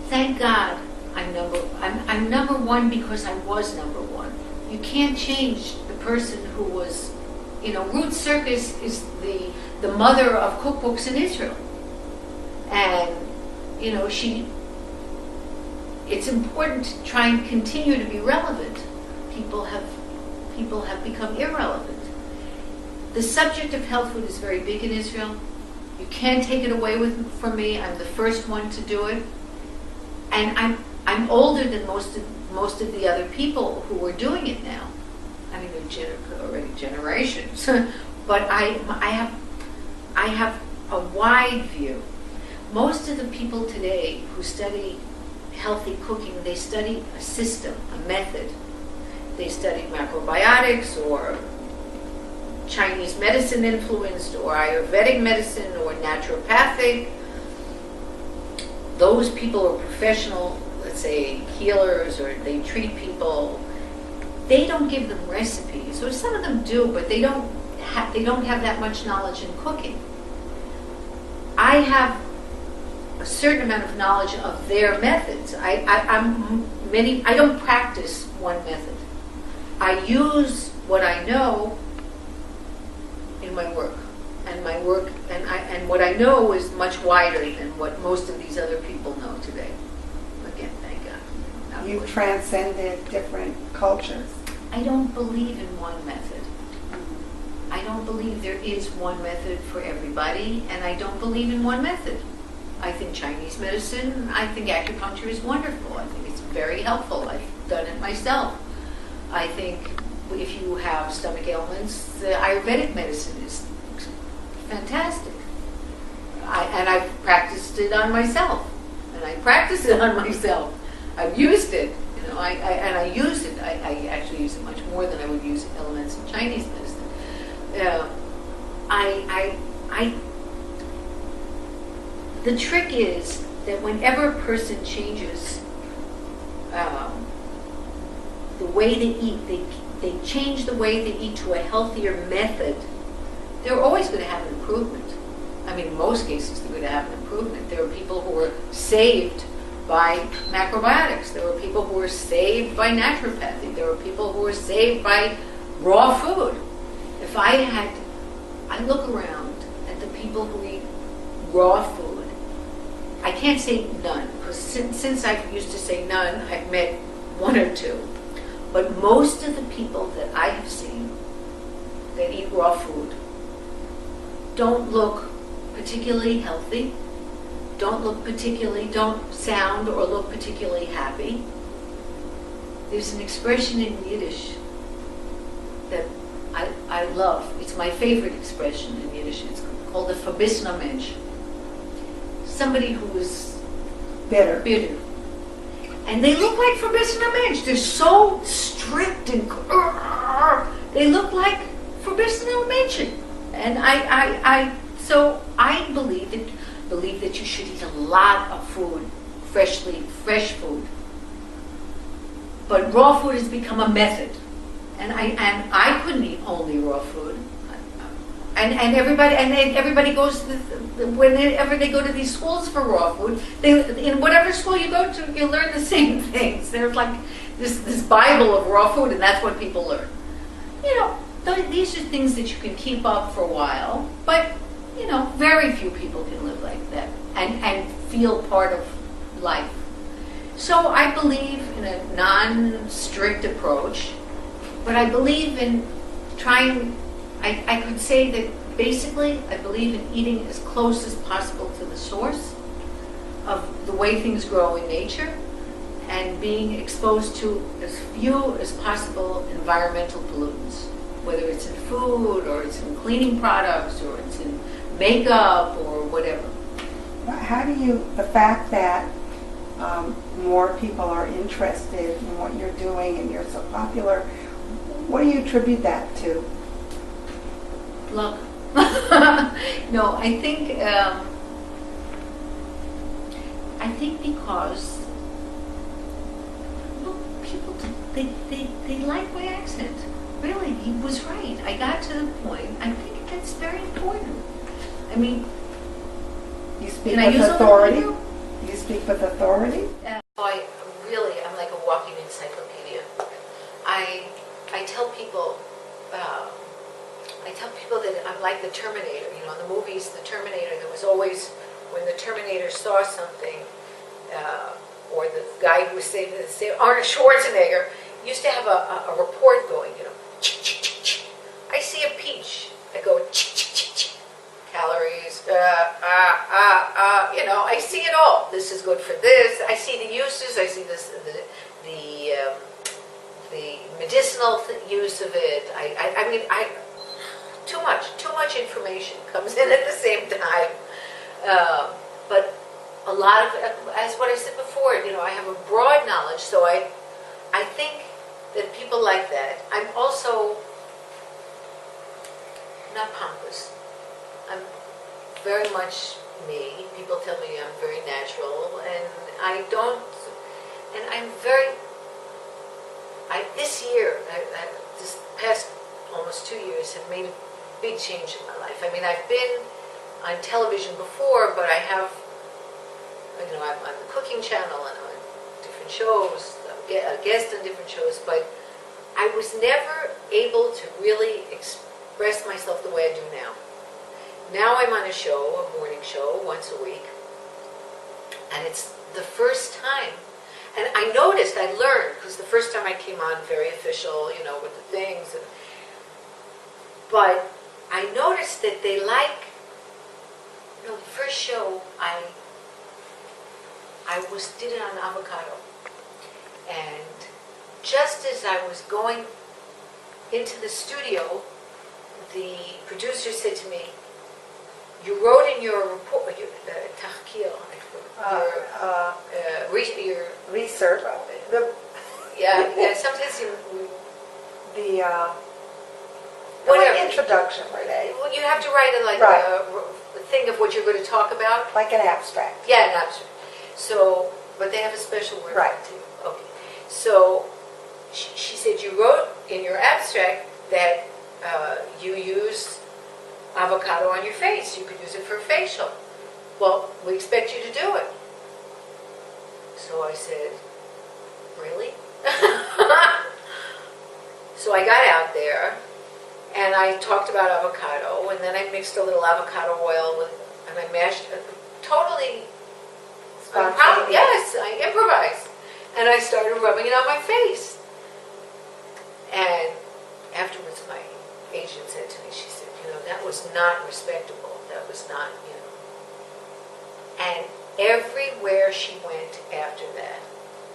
Thank God I'm number one because I was number one. You can't change the person who was, Ruth Circus is the mother of cookbooks in Israel. And, it's important to try and continue to be relevant. People have become irrelevant. The subject of health food is very big in Israel. You can't take it away from me. I'm the first one to do it. And I'm older than most of the other people who are doing it now. I mean, they're already generations. But I have a wide view. Most of the people today who study healthy cooking, they study a system, a method. They study macrobiotics or Chinese medicine influenced or Ayurvedic medicine or naturopathic. Those people are professional, let's say, healers, or they treat people. They don't give them recipes, or some of them do, but they don't have that much knowledge in cooking. I have a certain amount of knowledge of their methods. I don't practice one method. I use what I know in my work, and what I know is much wider than what most of these other people know today. Again, thank God. You've transcended different cultures. I don't believe in one method. I don't believe there is one method for everybody, and I don't believe in one method. I think Chinese medicine, I think acupuncture is wonderful. I think it's very helpful. I've done it myself. I think if you have stomach ailments, the Ayurvedic medicine is fantastic. I've practiced it on myself. I've used it. I use it. I actually use it much more than I would use elements of Chinese medicine. The trick is that whenever a person changes the way they eat, they change the way they eat to a healthier method, they're always going to have an improvement. I mean, in most cases, they're going to have an improvement. There are people who are saved by macrobiotics. There are people who are saved by naturopathy. There are people who are saved by raw food. I look around at the people who eat raw food. I can't say none, because since I used to say none, I've met one or two. But most of the people that I have seen that eat raw food don't look particularly healthy, don't sound or look particularly happy. There's an expression in Yiddish that I love. It's my favorite expression in Yiddish. It's called a verbissener Mensch. Somebody who is Bitter. And they look like verbissener Mensch. They're so strict and they look like verbissener Mensch. And so I believe that you should eat a lot of food, fresh food. But raw food has become a method. And I couldn't eat only raw food. And everybody goes whenever they go to these schools for raw food, in whatever school you go to, you learn the same things. There's like this Bible of raw food, and that's what people learn. These are things that you can keep up for a while, but very few people can live like that and feel part of life. So I believe in a non-strict approach, but I believe in trying. I could say that basically I believe in eating as close as possible to the source of the way things grow in nature and being exposed to as few as possible environmental pollutants, whether it's in food or it's in cleaning products or it's in makeup or whatever. How do you, the fact that more people are interested in what you're doing and you're so popular, what do you attribute that to? Luck. No, I think because look, people they like my accent. Really, he was right. I got to the point. I think that's very important. I mean, You speak can I with use a authority? little You speak with authority? I'm like a walking encyclopedia. I tell people that I'm like the Terminator. You know, in the movies, the Terminator. There was always when the Terminator saw something, or the guy who was saving Arnold Schwarzenegger used to have a report going. You know, I see a peach. I go calories. You know, I see it all. This is good for this. I see the uses. I see this the medicinal use of it. I mean, too much information comes in at the same time. But a lot of, as what I said before, you know, I have a broad knowledge, so I think that people like that. I'm also not pompous. I'm very much me. People tell me I'm very natural, and I don't. And I'm very. This year, this past almost 2 years, have made a big change in my life. I mean, I've been on television before, but I have. You know, I'm on the cooking channel and on different shows, a guest on different shows, but I was never able to really express myself the way I do now. Now I'm on a show, a morning show, once a week, and it's the first time. And I noticed, I learned, because the first time I came on, very official, you know, with the things. But I noticed that they like, you know, the first show did it on avocado. And just as I was going into the studio, the producer said to me, "You wrote in your report, your Research. sometimes Whatever. Introduction, right? you have to write a thing of what you're going to talk about." Like an abstract. Yeah, an abstract. So, but they have a special word Right. for it too. Okay. So, she said you wrote in your abstract that you use avocado on your face. You could use it for a facial. Well, we expect you to do it. So I said, really? So I got out there and I talked about avocado, and then I mixed a little avocado oil with, and I mashed it totally. Yes, I improvised. And I started rubbing it on my face. And afterwards my agent said to me, she said, you know, that was not respectable. That was not, you know. And everywhere she went after that,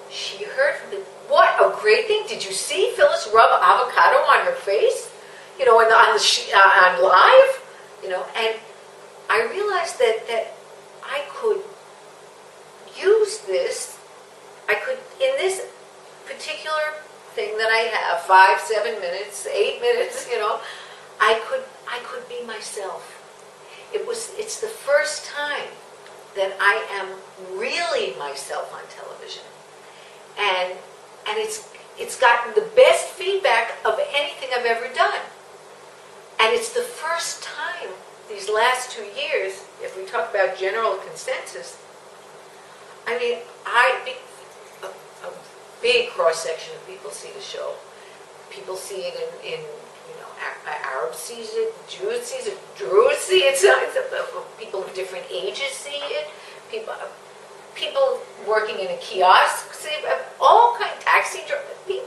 she heard from the, what a great thing. Did you see Phyllis rub avocado on her face? You know, on live? You know, and I realized that I could use this, I could, in this particular thing that I have, 5, 7 minutes, 8 minutes, you know, I could be myself. It's the first time that I am really myself on television. And it's gotten the best feedback of anything I've ever done. And it's the first time these last 2 years, if we talk about general consensus, I mean, a big cross-section of people see the show. People see it in you know, Arabs sees it, Jews sees it, Druids see it, people of different ages see it, people working in a kiosk see it, all kinds,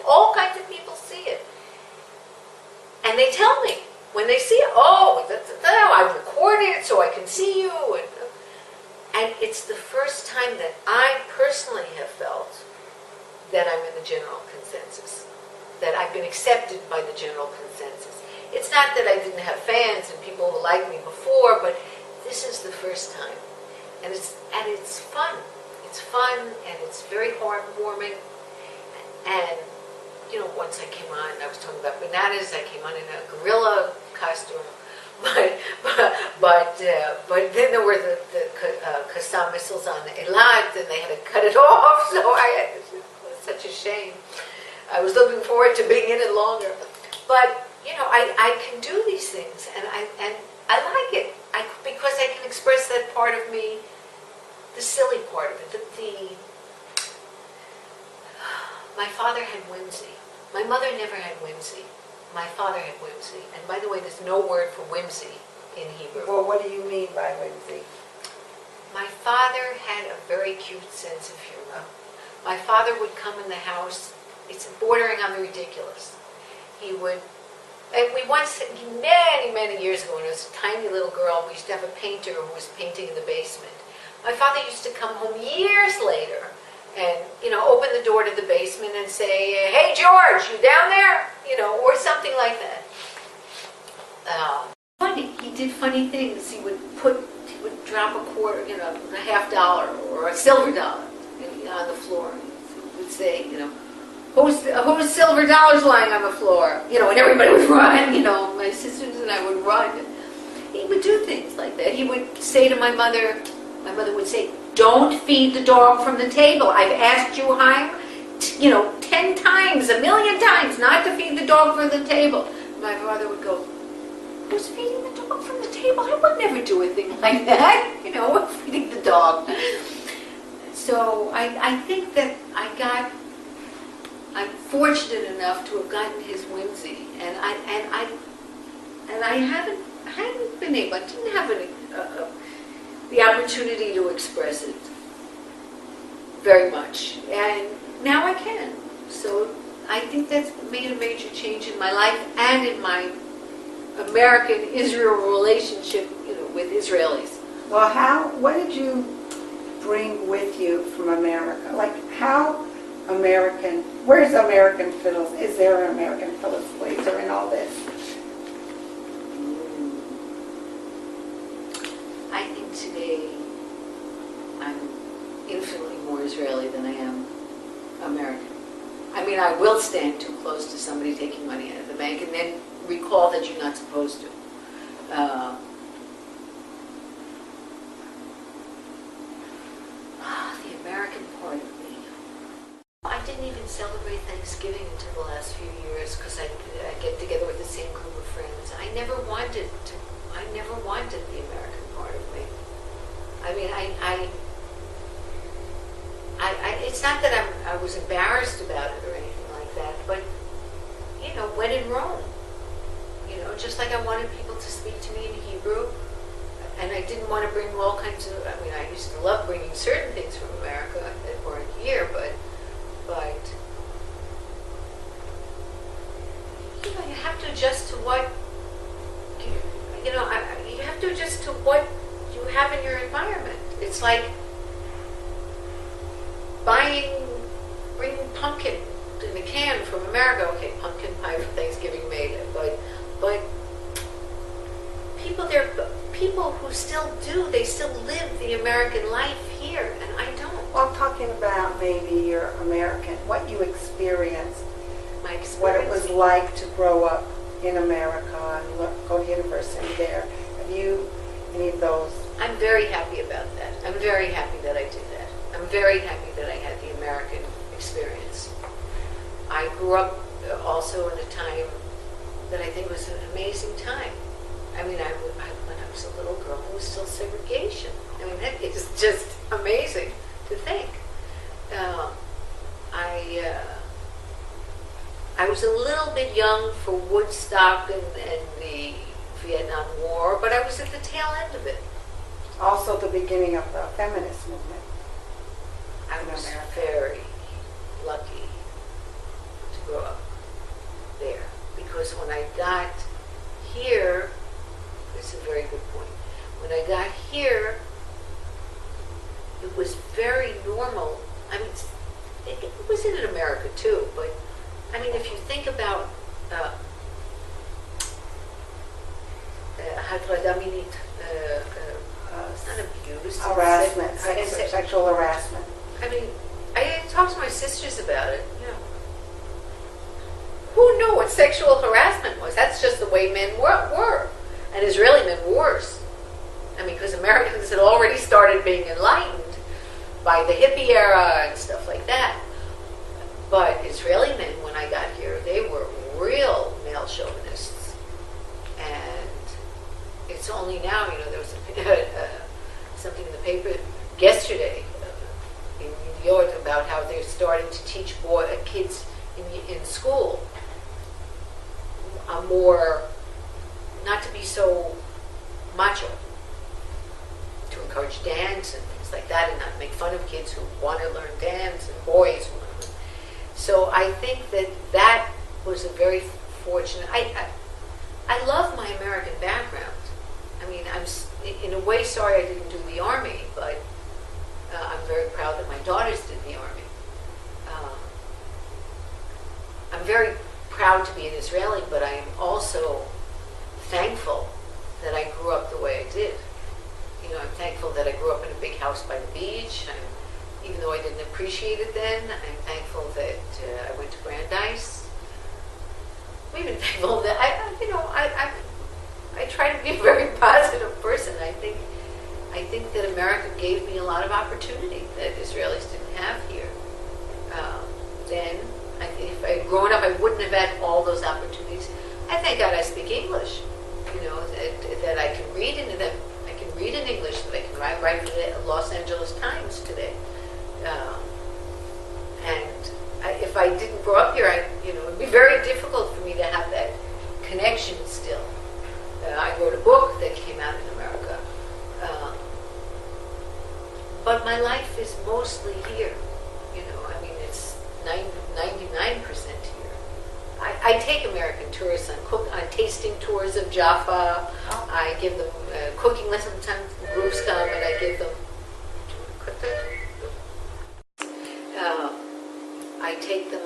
all kinds of people see it. And they tell me, when they see it, oh, I recorded it so I can see you. And it's the first time that I personally have felt that I'm in the general consensus, that I've been accepted by the general consensus. It's not that I didn't have fans and people who liked me before, but this is the first time. And it's fun. It's fun and it's very heartwarming. And, you know, once I came on, I was talking about bananas, I came on in a gorilla costume. But then there were the Qassam missiles on Eilat, and they had to cut it off, so it was such a shame. I was looking forward to being in it longer. But, you know, I can do these things, and I like it, because I can express that part of me, the silly part of it. My father had whimsy. My mother never had whimsy. My father had whimsy. And by the way, there's no word for whimsy in Hebrew. Well, what do you mean by whimsy? My father had a very cute sense of humor. My father would come in the house, it's bordering on the ridiculous. He would, and we once, many years ago, when I was a tiny little girl, we used to have a painter who was painting in the basement. My father used to come home years later and, you know, open the door to the basement and say, "Hey, George, you down there?" You know, or something like that. Funny, he did funny things. He would drop a quarter, you know, a $50 or a silver dollar on the floor. He would say, you know, whose silver dollar's lying on the floor? You know, and everybody would run, you know, my sisters and I would run. He would do things like that. He would say to my mother would say, "Don't feed the dog from the table. I've asked you, Chaim, 10 times, a million times, not to feed the dog from the table." My father would go, "Who's feeding the dog from the table? I would never do a thing like that. You know, feeding the dog." So I think that I'm fortunate enough to have gotten his whimsy, and I haven't been able, I didn't have the opportunity to express it very much, and now I can. So I think that's made a major change in my life and in my American-Israel relationship, you know, with Israelis. Well, what did you bring with you from America? Like, where's American Phyllis? Is there an American Phyllis Glazer in all this? I think today I'm infinitely more Israeli than I am American. I mean, I will stand too close to somebody taking money out of the bank and then recall that you're not supposed to. The American part of me. I didn't even celebrate Thanksgiving until the last few years because I get together with the same group of friends. I never wanted the American part of me. I mean, it's not that I was embarrassed about it or anything like that, but, you know, when in Rome, you know, just like I wanted people to speak to me in Hebrew, and I didn't want to bring all kinds of, I mean, I used to love bringing certain things from America that weren't here, but, you know, you have to adjust to what, you know, you have to adjust to what you have in your environment. It's like bringing pumpkin in a can from America. Okay, pumpkin pie for Thanksgiving made it, but people who still live the American life here, and I don't. Well, I'm talking about maybe your American, what you experienced, My experience. what it was like to grow up in America and go to university there. Have you any of those? I'm very happy about that. I'm very happy that I did that. I'm very happy that I had the American experience. I grew up also in a time that I think was an amazing time. I mean, when I was a little girl, there was still segregation. I mean, that is just amazing to think. I was a little bit young for Woodstock and the Vietnam War, but I was at the tail end of it. Also the beginning of the feminist movement. I was very lucky to grow up there, because when I got here, it's a very good point. When I got here, it was very normal. I mean, it was in America too, but I mean, if you think about how do I mean, it's not abuse. Harassment, It's sexual harassment. I mean, I talked to my sisters about it. You know, who knew what sexual harassment was? That's just the way men were. And Israeli men were worse. I mean, because Americans had already started being enlightened by the hippie era and stuff like that. But Israeli men, when I got here, they were real male chauvinists. And it's only now, you know, there was something in the paper yesterday in New York about how they're starting to teach kids in school more, not to be so macho, to encourage dance and things like that, and not make fun of kids who want to learn dance and boys who want to learn. So I think that was a very fortunate. I love my American background. I mean, I'm in a way sorry I didn't do the Army, but I'm very proud that my daughters did the Army. I'm very proud to be an Israeli, but I am also thankful that I grew up the way I did. You know, I'm thankful that I grew up in a big house by the beach. Even though I didn't appreciate it then, I'm thankful that I went to Brandeis. I'm even thankful that I try to be a very positive person. I think that America gave me a lot of opportunity that Israelis didn't have here. Then, if I had grown up, I wouldn't have had all those opportunities. I thank God I speak English. You know, that I can read in English, that I can write for the Los Angeles Times today. If I didn't grow up here, it would be very difficult for me to have that connection still. I wrote a book that came out in America. But my life is mostly here. You know, I mean, it's 99% here. I take American tourists on tasting tours of Jaffa. Oh. I give them cooking lessons. Sometimes groups come and I give them.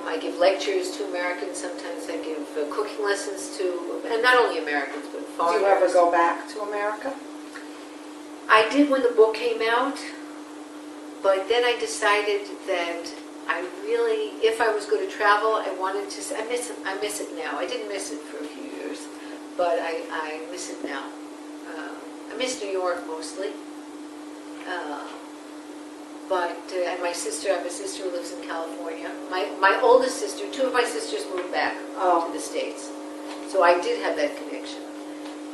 I give lectures to Americans. Sometimes I give cooking lessons to, and not only Americans, but foreigners. Do you ever go back to America? I did when the book came out, but then I decided that I really, if I was going to travel, I wanted to. I miss it now. I didn't miss it for a few years, but I miss it now. I miss New York mostly. And my sister, I have a sister who lives in California. My oldest sister, two of my sisters moved back to the States. So I did have that connection.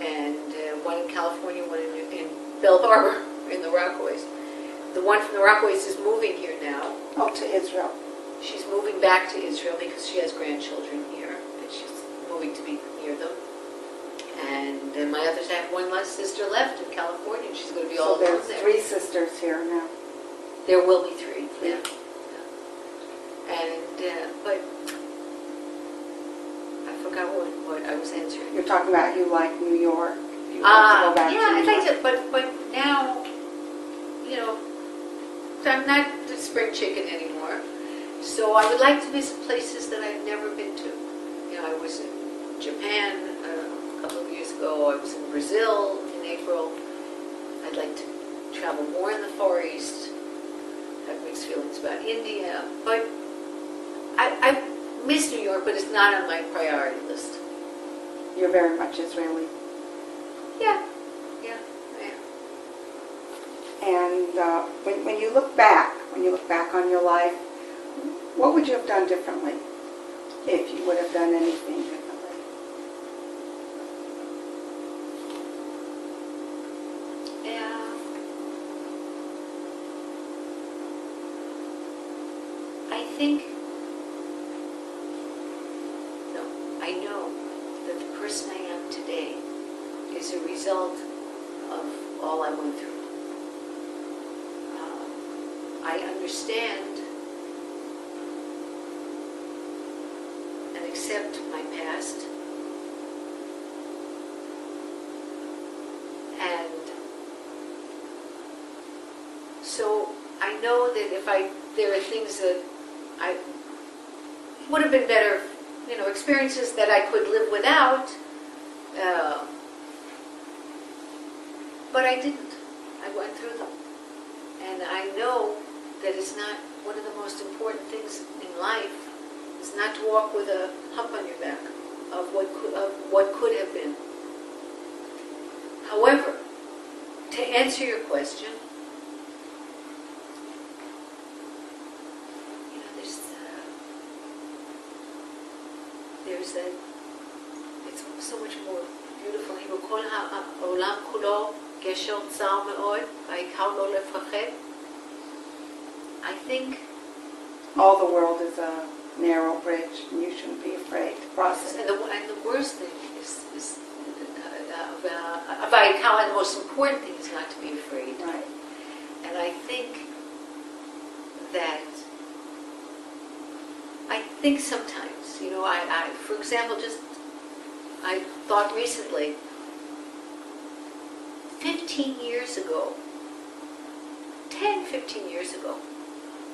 And one in California, one in Bell Harbor, in the Rockaways. The one from the Rockaways is moving here now. Oh, to Israel. She's moving back to Israel because she has grandchildren here. And she's moving to be near them. And my others, I have one last sister left in California. She's going to be all alone there. So there's 3 sisters here now. There will be 3, yeah. And, but I forgot what I was answering. You're talking about you like New York. You want to go back to I'd New like York. to, but now, you know, I'm not the spring chicken anymore. So I would like to visit places that I've never been to. You know, I was in Japan a couple of years ago. I was in Brazil in April. I'd like to travel more in the Far East. I have mixed feelings about India, but I miss New York, but it's not on my priority list. You're very much Israeli. Yeah, I am. And when you look back on your life, what would you have done differently if you would have done anything differently? I know that the person I am today is a result of all I went through. I understand and accept my past. So I know that there are things that I would have been better, experiences that I could live without, but I didn't. I went through them. And I know that it's not one of the most important things in life is not to walk with a hump on your back of what could have been. However, to answer your question, there's that, it's so much more beautiful. כל העולם כולו גשר צר מאוד, והעיקר לא לפחד. I think all the world is a narrow bridge, and you shouldn't be afraid to cross it. And the worst thing is and the most important thing is not to be afraid. Right. And I think sometimes, for example, I thought recently, 15 years ago,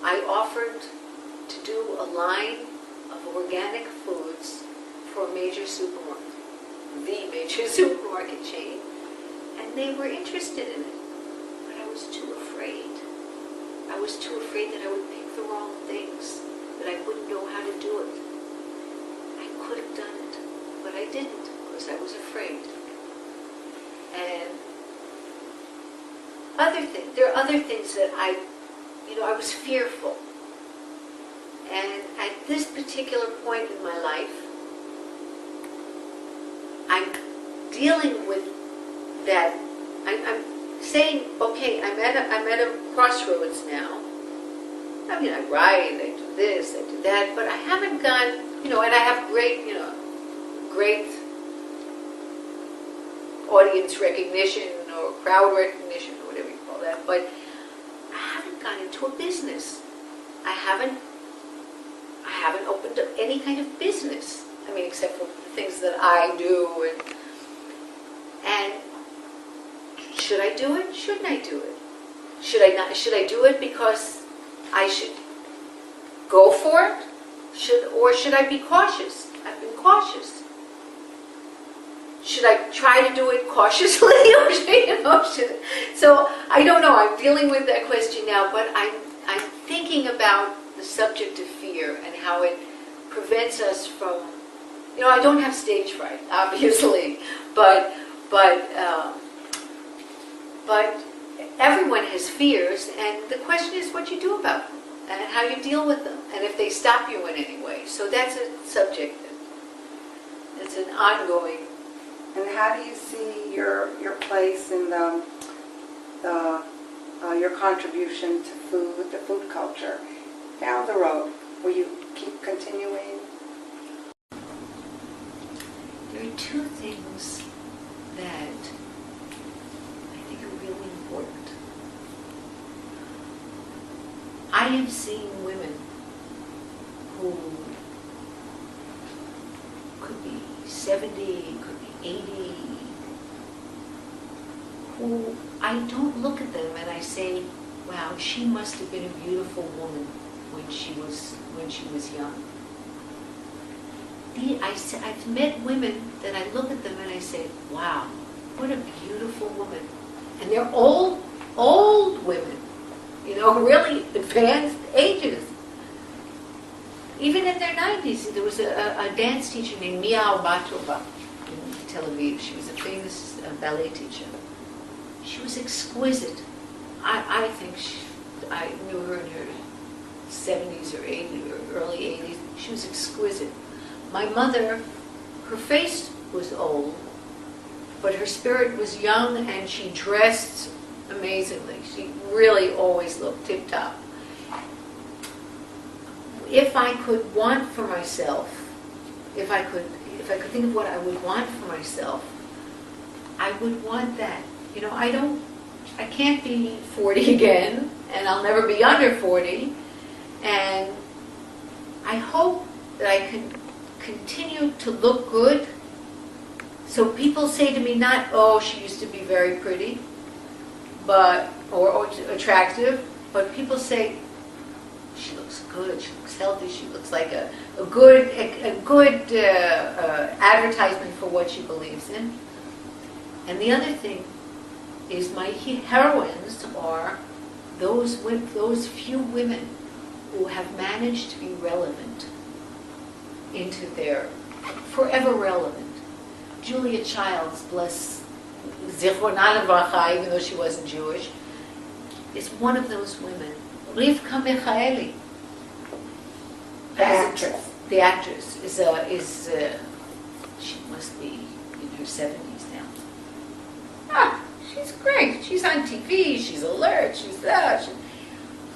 I offered to do a line of organic foods for a major supermarket, the major supermarket chain, and they were interested in it, but I was too afraid. I was too afraid that I would pick the wrong things, that I wouldn't know how to do it. I could have done it, but I didn't because I was afraid. And there are other things that I was fearful. And at this particular point in my life, I'm dealing with that. I'm saying, okay, I'm at a crossroads now. I mean, I write, I do this, I do that, but I haven't gone, and I have great audience recognition or crowd recognition or whatever you call that, but I haven't gone into a business. I haven't opened up any kind of business. I mean, except for the things that I do. And should I do it? Shouldn't I do it? Should I not? Should I do it because I should go for it? Or should I be cautious? I've been cautious. Should I try to do it cautiously, or So I don't know. I'm dealing with that question now, but I'm thinking about the subject of fear and how it prevents us from. I don't have stage fright, obviously, but everyone has fears, and the question is what you do about them and how you deal with them, and if they stop you in any way. So that's a subject that's an ongoing. And how do you see your place in your contribution to food, the food culture, down the road? Will you keep continuing? There are two things that I think are really important. I have seen women who could be 70, could be 80, who I don't look at them and I say, wow, she must have been a beautiful woman when she was young. I've met women that I look at them and I say, wow, what a beautiful woman. And they're old women, really advanced ages. Even in their 90s, there was a dance teacher named Mia Albatova in Tel Aviv. She was a famous ballet teacher. She was exquisite. I think I knew her in her 70s or 80s or early 80s. She was exquisite. My mother, her face was old, but her spirit was young, and she dressed amazingly. She really always looked tip-top. If I could want for myself, if I could think of what I would want for myself, I would want that. I can't be 40 again, and I'll never be under 40, and I hope that I can continue to look good. So people say to me, not, oh, she used to be very pretty, or attractive, but people say, she looks good, she looks healthy, she looks like a good advertisement for what she believes in. And the other thing is my heroines are those few women who have managed to be relevant into their forever relevant. Julia Childs, bless Zichronah Livracha, even though she wasn't Jewish, is one of those women. Rivka Michaeli, the actress, is she must be in her 70s now. She's great. She's on TV. She's alert. She's that.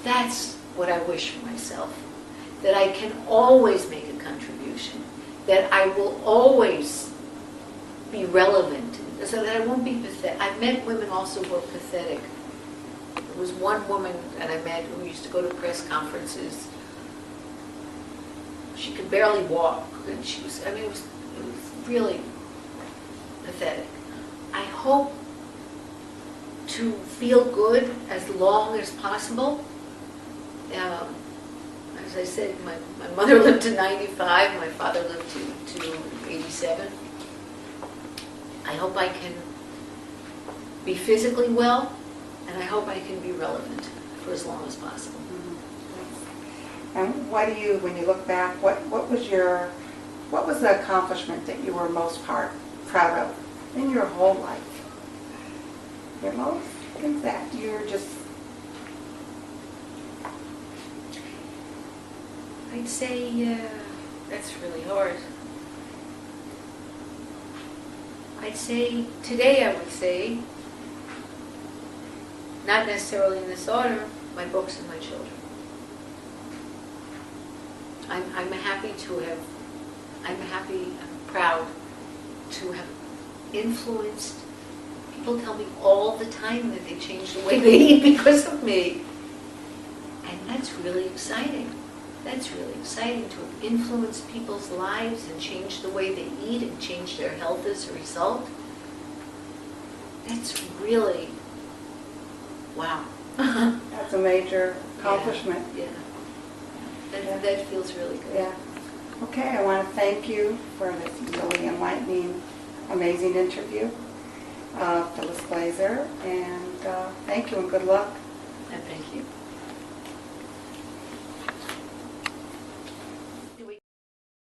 That's what I wish for myself. That I can always make a contribution. That I will always be relevant. So that I won't be pathetic. I've met women also who are pathetic. There was one woman that I met who used to go to press conferences. She could barely walk. And she was, it was really pathetic. I hope to feel good as long as possible. As I said, my mother lived to 95, my father lived to 87. I hope I can be physically well, and I hope I can be relevant for as long as possible. And what do you, when you look back, what was the accomplishment that you were most proud of in your whole life? Your most is that you're just. I'd say that's really hard. I'd say today I would say, not necessarily in this order, my books and my children. I'm proud to have influenced. People tell me all the time that they changed the way they eat because of me. And that's really exciting. That's really exciting to have influenced people's lives and changed the way they eat and change their health as a result. That's really, wow. That's a major accomplishment. Yeah. That feels really good. Yeah. Okay, I want to thank you for this really enlightening, amazing interview, Phyllis Glazer, and thank you and good luck. And thank you.